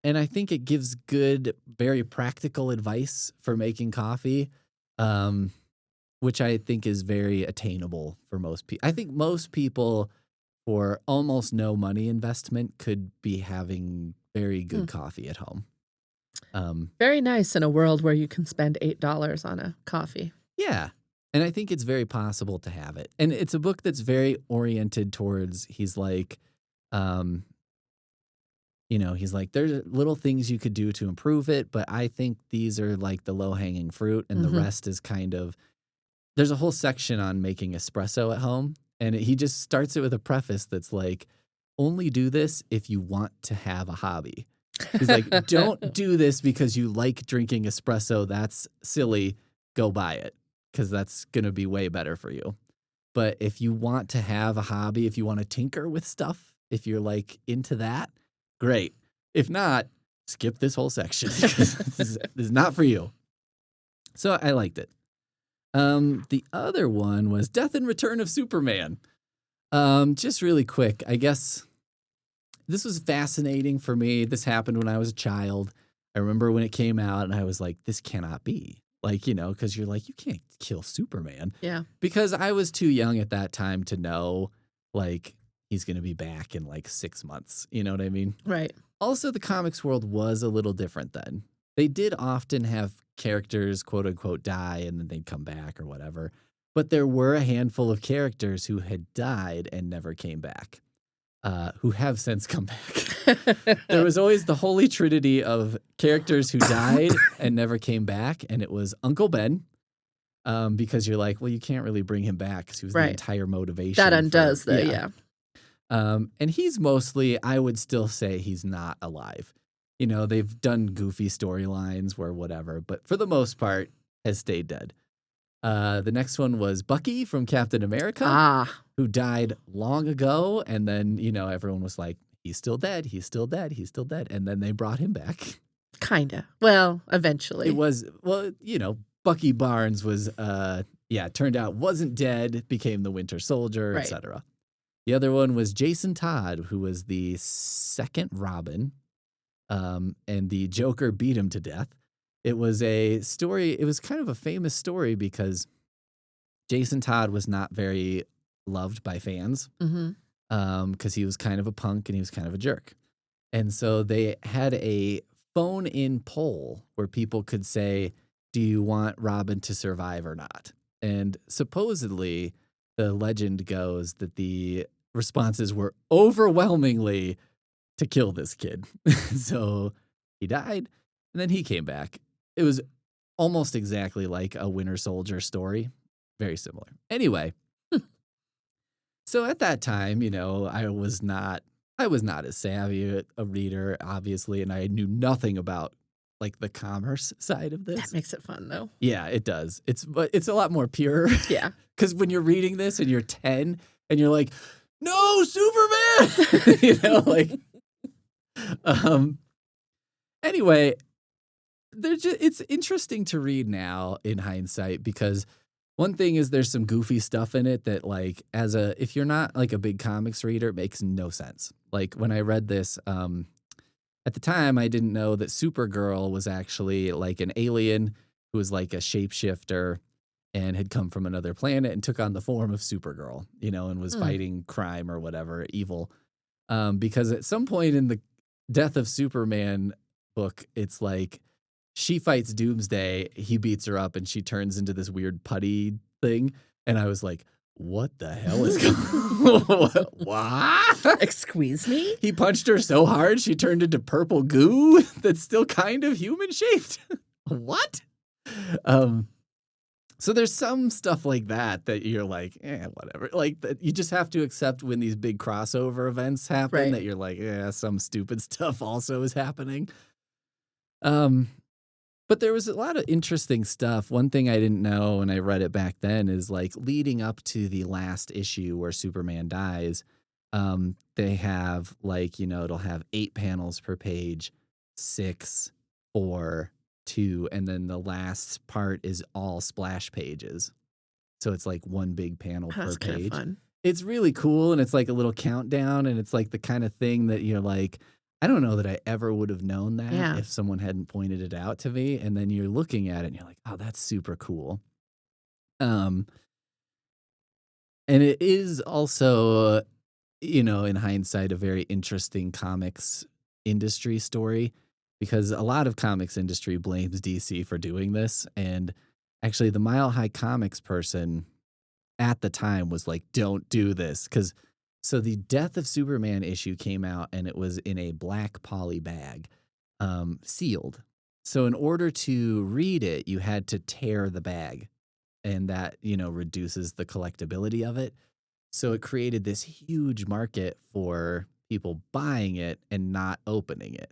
And I think it gives good, very practical advice for making coffee, which I think is very attainable for most people. I think most people, for almost no money investment, could be having very good coffee at home. Very nice in a world where you can spend $8 on a coffee. Yeah. And I think it's very possible to have it. And it's a book that's very oriented towards, he's like, there's little things you could do to improve it, but I think these are like the low-hanging fruit, and the rest is kind of, there's a whole section on making espresso at home, and he just starts it with a preface that's like, only do this if you want to have a hobby. He's like, don't do this because you like drinking espresso. That's silly. go buy it because that's going to be way better for you. But if you want to have a hobby, if you want to tinker with stuff, if you're like into that, great. If not, skip this whole section because this is not for you. So I liked it. The other one was Death and Return of Superman. Just really quick, I guess this was fascinating for me. This happened when I was a child. I remember when it came out and I was like, this cannot be. Like, because you're like, you can't kill Superman. Yeah. Because I was too young at that time to know, like, he's going to be back in like 6 months. You know what I mean? Right. Also, the comics world was a little different then. They did often have characters, quote unquote, die and then they'd come back or whatever. But there were a handful of characters who had died and never came back, who have since come back. There was always the holy trinity of characters who died and never came back. And it was Uncle Ben, because you're like, well, you can't really bring him back because he was the entire motivation. That undoes yeah. And he's mostly, I would still say he's not alive. They've done goofy storylines where whatever, but for the most part has stayed dead. The next one was Bucky from Captain America, who died long ago. And then, everyone was like, he's still dead. He's still dead. He's still dead. And then they brought him back. Kinda. Well, eventually. It was, Bucky Barnes was, turned out wasn't dead, became the Winter Soldier, etc. The other one was Jason Todd, who was the second Robin, and the Joker beat him to death. It was a story, it was kind of a famous story because Jason Todd was not very loved by fans, because he was kind of a punk and he was kind of a jerk. And so they had a phone-in poll where people could say, do you want Robin to survive or not? And supposedly, the legend goes that the responses were overwhelmingly to kill this kid. So he died, and then he came back. It was almost exactly like a Winter Soldier story. Very similar. Anyway, so at that time, I was not as savvy a reader, obviously, and I knew nothing about like the commerce side of this. That makes it fun, though. Yeah, it does. It's a lot more pure. Yeah. Because when you're reading this and you're 10 and you're like, no, Superman! Anyway, it's interesting to read now in hindsight because one thing is there's some goofy stuff in it that like if you're not like a big comics reader, it makes no sense. Like when I read this, at the time I didn't know that Supergirl was actually like an alien who was like a shapeshifter and had come from another planet and took on the form of Supergirl, and was fighting crime or whatever, evil. Because at some point in the Death of Superman book, it's like she fights Doomsday, he beats her up, and she turns into this weird putty thing. And I was like, what the hell is going on? What? Excuse me? He punched her so hard, she turned into purple goo that's still kind of human-shaped. What? So there's some stuff like that you're like, whatever. Like you just have to accept when these big crossover events happen that you're like, some stupid stuff also is happening. But there was a lot of interesting stuff. One thing I didn't know when I read it back then is like leading up to the last issue where Superman dies, they have like, it'll have 8 panels per page, 6, 4, 2, and then the last part is all splash pages. So it's like one big panel per page. Kind of fun. It's really cool, and it's like a little countdown, and it's like the kind of thing that you're like, I don't know that I ever would have known that if someone hadn't pointed it out to me. And then you're looking at it and you're like, oh, that's super cool. And it is also, in hindsight, a very interesting comics industry story because a lot of comics industry blames DC for doing this. And actually the Mile High Comics person at the time was like, don't do this. So the Death of Superman issue came out and it was in a black poly bag, sealed. So in order to read it, you had to tear the bag, and that, reduces the collectability of it. So it created this huge market for people buying it and not opening it.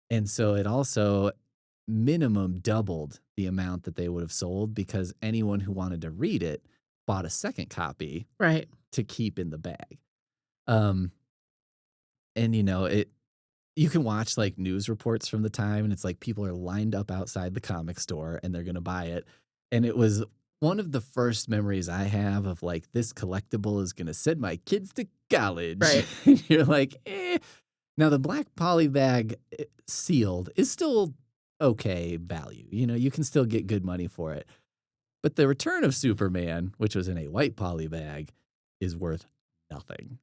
And so it also minimum doubled the amount that they would have sold because anyone who wanted to read it bought a second copy to keep in the bag. And you can watch like news reports from the time, and it's like people are lined up outside the comic store and they're going to buy it. And it was one of the first memories I have of like, this collectible is going to send my kids to college. Right. You're like, eh. Now the black poly bag sealed is still okay value. You can still get good money for it. But the Return of Superman, which was in a white poly bag, is worth nothing.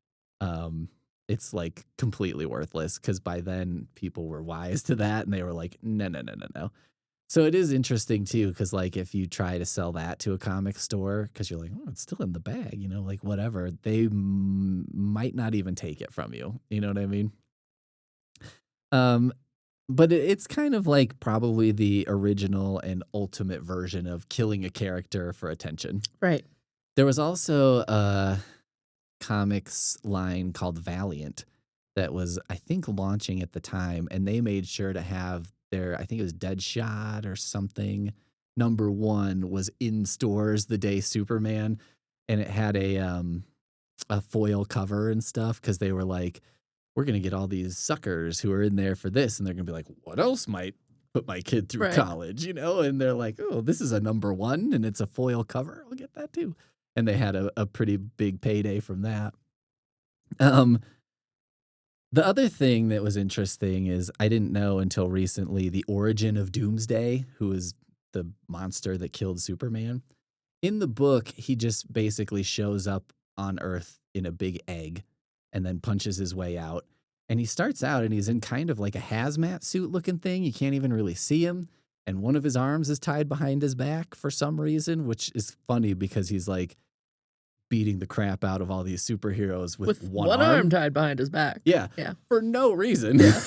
It's like completely worthless because by then people were wise to that and they were like, no. So it is interesting too, because like if you try to sell that to a comic store, because you're like, oh, it's still in the bag, like whatever, they might not even take it from you. You know what I mean? But it's kind of like probably the original and ultimate version of killing a character for attention. Right. There was also a comics line called Valiant that was, I think, launching at the time, and they made sure to have I think it was Deadshot or something, #1 was in stores the day Superman, and it had a foil cover and stuff because they were like, we're going to get all these suckers who are in there for this, and they're going to be like, what else might put my kid through college, And they're like, oh, this is a #1, and it's a foil cover. I'll get that too. And they had a pretty big payday from that. The other thing that was interesting is I didn't know until recently the origin of Doomsday, who is the monster that killed Superman. In the book, he just basically shows up on Earth in a big egg and then punches his way out. And he starts out and he's in kind of like a hazmat suit looking thing. You can't even really see him. And one of his arms is tied behind his back for some reason, which is funny because he's like beating the crap out of all these superheroes with one arm tied behind his back. Yeah. For no reason. Yeah.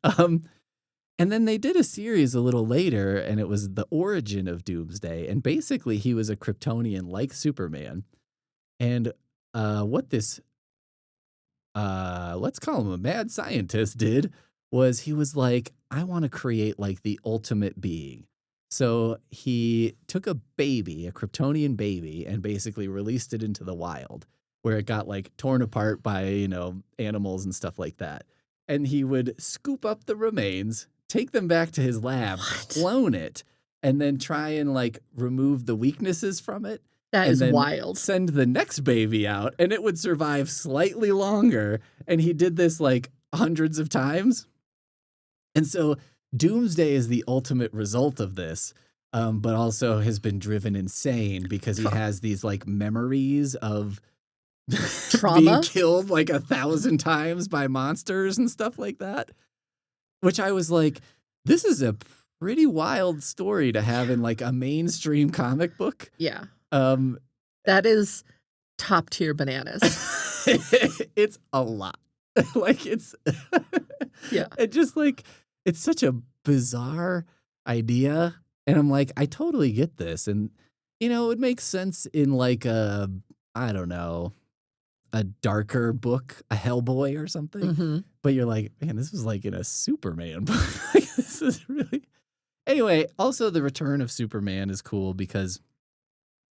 And then they did a series a little later, and it was the origin of Doomsday. And basically, he was a Kryptonian like Superman. And what this, let's call him a mad scientist, did was he was like, I want to create like the ultimate being. So he took a baby, a Kryptonian baby, and basically released it into the wild, where it got like torn apart by, animals and stuff like that. And he would scoop up the remains, take them back to his lab, clone it, and then try and like remove the weaknesses from it. That is wild. Send the next baby out, and it would survive slightly longer. And he did this like hundreds of times. And so Doomsday is the ultimate result of this, but also has been driven insane because he has these like memories of trauma, being killed like 1,000 times by monsters and stuff like that. Which I was like, this is a pretty wild story to have in like a mainstream comic book. Yeah. That is top tier bananas. It's a lot. Like it's yeah. It just like it's such a bizarre idea. And I'm like, I totally get this. And it makes sense in like a, I don't know, a darker book, a Hellboy or something. Mm-hmm. But you're like, man, this was like in a Superman book. Like, this is really. Anyway, also the Return of Superman is cool because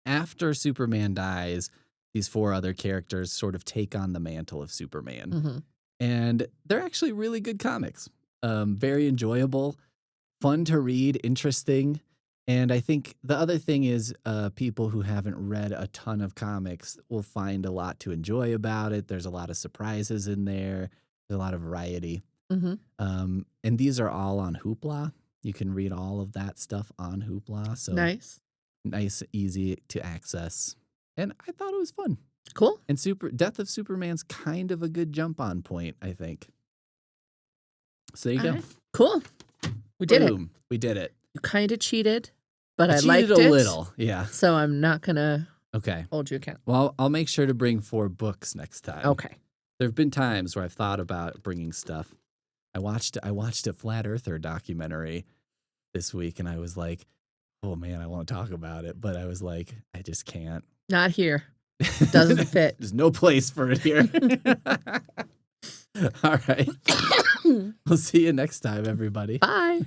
after Superman dies, these 4 other characters sort of take on the mantle of Superman. Mm-hmm. And they're actually really good comics. Very enjoyable, fun to read, interesting. And I think the other thing is people who haven't read a ton of comics will find a lot to enjoy about it. There's a lot of surprises in there. There's a lot of variety. Mm-hmm. And these are all on Hoopla. You can read all of that stuff on Hoopla. So nice, easy to access. And I thought it was fun. Cool. And Death of Superman's kind of a good jump on point, I think. So there you go. Cool. We did it. We did it. You kind of cheated, but I liked it a little. Yeah. So I'm not going to Okay. hold you accountable. Well, I'll make sure to bring 4 books next time. Okay. There have been times where I've thought about bringing stuff. I watched a Flat Earther documentary this week, and I was like, oh, man, I want to talk about it. But I was like, I just can't. Not here. Doesn't fit. There's no place for it here. All right. We'll see you next time, everybody. Bye.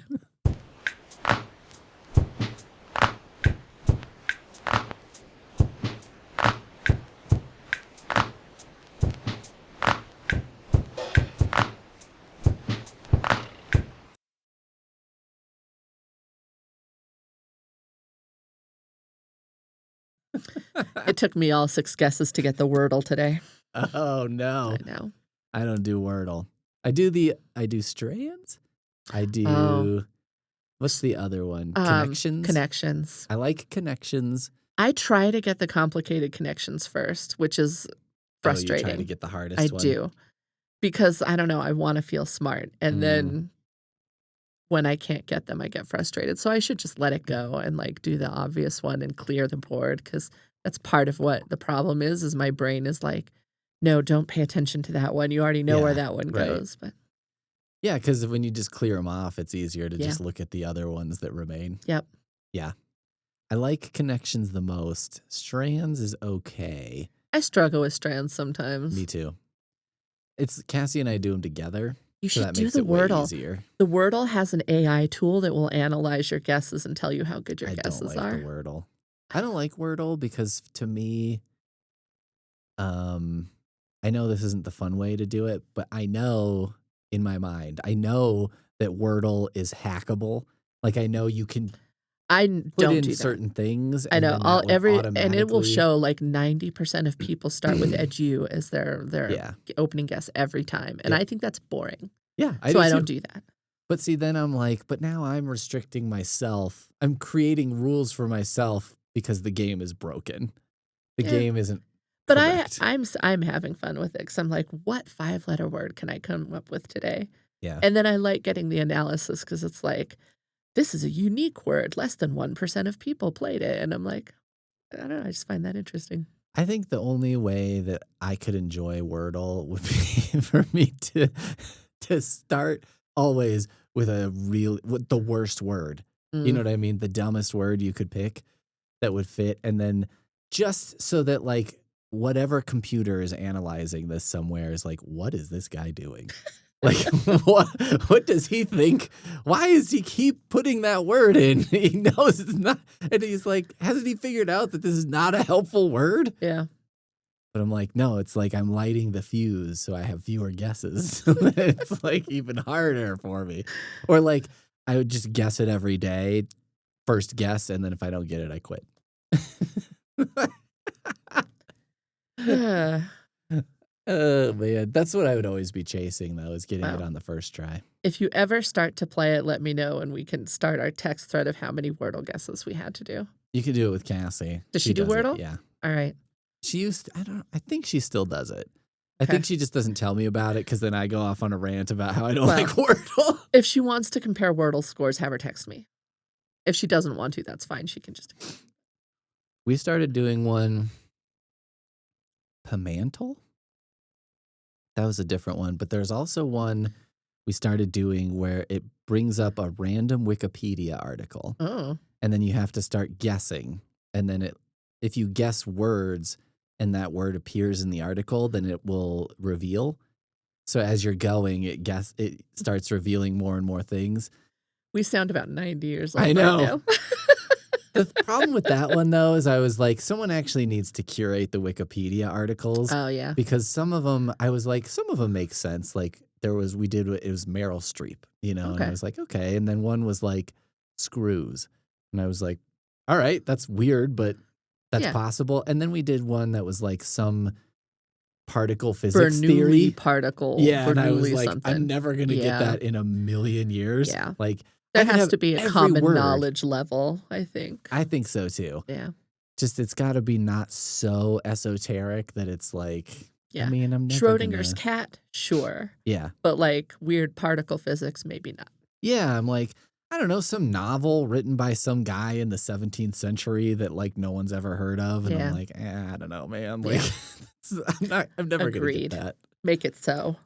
It took me all 6 guesses to get the Wordle today. Oh, no. I know. I don't do Wordle. I do strands. I Oh. do, what's the other one? Connections? Connections. I like connections. I try to get the complicated connections first, which is frustrating. Oh, you try to get the hardest one? I do. Because, I don't know, I wanna feel smart, and then when I can't get them, I get frustrated, so I should just let it go and, like, do the obvious one and clear the board, because that's part of what the problem is my brain is like, "No, don't pay attention to that one, you already know where that one goes," but yeah, because when you just clear them off, it's easier to just look at the other ones that remain. Yep. Yeah. I like connections the most. Strands is okay. I struggle with strands sometimes. Me too. It's Cassie and I do them together. You so should that do makes the it way Wordle. easier. The Wordle has an AI tool that will analyze your guesses and tell you how good your I guesses don't like are. the Wordle. I don't like Wordle because to me, I know this isn't the fun way to do it, but I know in my mind, I know that Wordle is hackable. Like I know you can put don't in do that. certain things, I and know then that would and it will automatically show like 90% of people start with edu as their opening guess every time, and I think that's boring. Yeah, So I don't do that. But see, then I'm like, but now I'm restricting myself. I'm creating rules for myself because the game is broken. The game isn't But correct. I'm having fun with it because I'm like, what 5-letter word can I come up with today? Yeah. And then I like getting the analysis because it's like, this is a unique word. Less than 1% of people played it. And I'm like, I don't know. I just find that interesting. I think the only way that I could enjoy Wordle would be for me to start always with with the worst word. You know what I mean? The dumbest word you could pick that would fit. And then just so that like whatever computer is analyzing this somewhere is like, what is this guy doing? Like, what does he think? Why does he keep putting that word in? He knows it's not. And he's like, hasn't he figured out that this is not a helpful word? Yeah. But I'm like, no, it's like I'm lighting the fuse so I have fewer guesses. It's like even harder for me. Or like I would just guess it every day, first guess, and then if I don't get it, I quit. Oh man, that's what I would always be chasing though, is getting it on the first try. If you ever start to play it, let me know and we can start our text thread of how many Wordle guesses we had to do. You could do it with Cassie. Does she do Wordle? Yeah. All right. She used I think she still does it. I think she just doesn't tell me about it because then I go off on a rant about how I don't like Wordle. If she wants to compare Wordle scores, have her text me. If she doesn't want to, that's fine. She can just. We started doing one. Pamantle? That was a different one. But there's also one we started doing where it brings up a random Wikipedia article. Oh. And then you have to start guessing. And then if you guess words and that word appears in the article, then it will reveal. So as you're going, it starts revealing more and more things. We sound about 90 years old. I know. Right now. The problem with that one, though, is I was like, someone actually needs to curate the Wikipedia articles. Oh, yeah. Because some of them, I was like, some of them make sense. Like it was Meryl Streep, you know, and I was like, okay. And then one was like screws. And I was like, all right, that's weird, but that's possible. And then we did one that was like some particle physics theory. Particle. Yeah, and I was like, I'm never going to get that in a million years. Yeah. Like, there has to be a common knowledge level, I think. I think so, too. Yeah. Just, it's got to be not so esoteric that it's like, I mean, I'm never Schrodinger's cat, sure. Yeah. But like weird particle physics, maybe not. Yeah, I'm like, I don't know, some novel written by some guy in the 17th century that like no one's ever heard of. And I'm like, I don't know, man. Like, I'm never going to get that. Make it so.